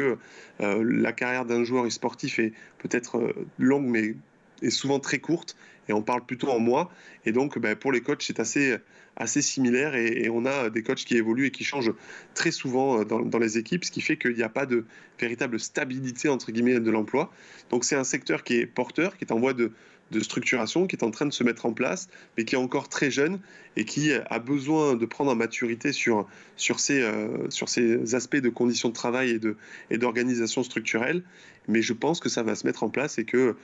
[SPEAKER 12] la carrière d'un joueur e-sportif est peut-être longue, mais est souvent très courte et on parle plutôt en mois. Et donc, pour les coachs, c'est assez similaire et on a des coachs qui évoluent et qui changent très souvent dans les équipes, ce qui fait qu'il n'y a pas de véritable stabilité, entre guillemets, de l'emploi. Donc, c'est un secteur qui est porteur, qui est en voie de structuration, qui est en train de se mettre en place, mais qui est encore très jeune et qui a besoin de prendre en maturité sur ces aspects de conditions de travail et d'organisation structurelle. Mais je pense que ça va se mettre en place et que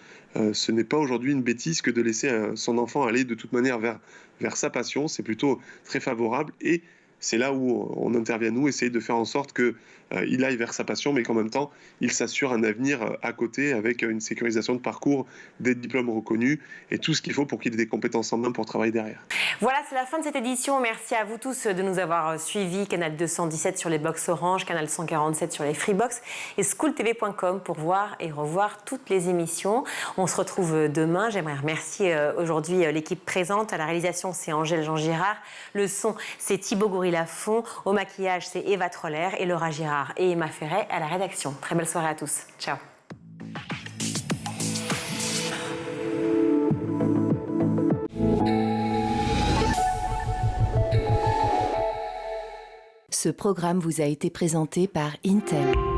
[SPEAKER 12] ce n'est pas aujourd'hui une bêtise que de laisser son enfant aller de toute manière vers sa passion. C'est plutôt très favorable et c'est là où on intervient, nous, essayer de faire en sorte qu'il aille vers sa passion, mais qu'en même temps, il s'assure un avenir à côté avec une sécurisation de parcours, des diplômes reconnus et tout ce qu'il faut pour qu'il ait des compétences en main pour travailler derrière.
[SPEAKER 2] Voilà, c'est la fin de cette édition. Merci à vous tous de nous avoir suivis. Canal 217 sur les box Orange, Canal 147 sur les Freebox et schooltv.com pour voir et revoir toutes les émissions. On se retrouve demain. J'aimerais remercier aujourd'hui l'équipe présente. À la réalisation, c'est Angèle Jean-Girard. Le son, c'est Thibaut Goury-Lafont. Au maquillage, c'est Eva Troller et Laura Girard et Emma Ferret à la rédaction. Très belle soirée à tous. Ciao.
[SPEAKER 13] Ce programme vous a été présenté par Intel.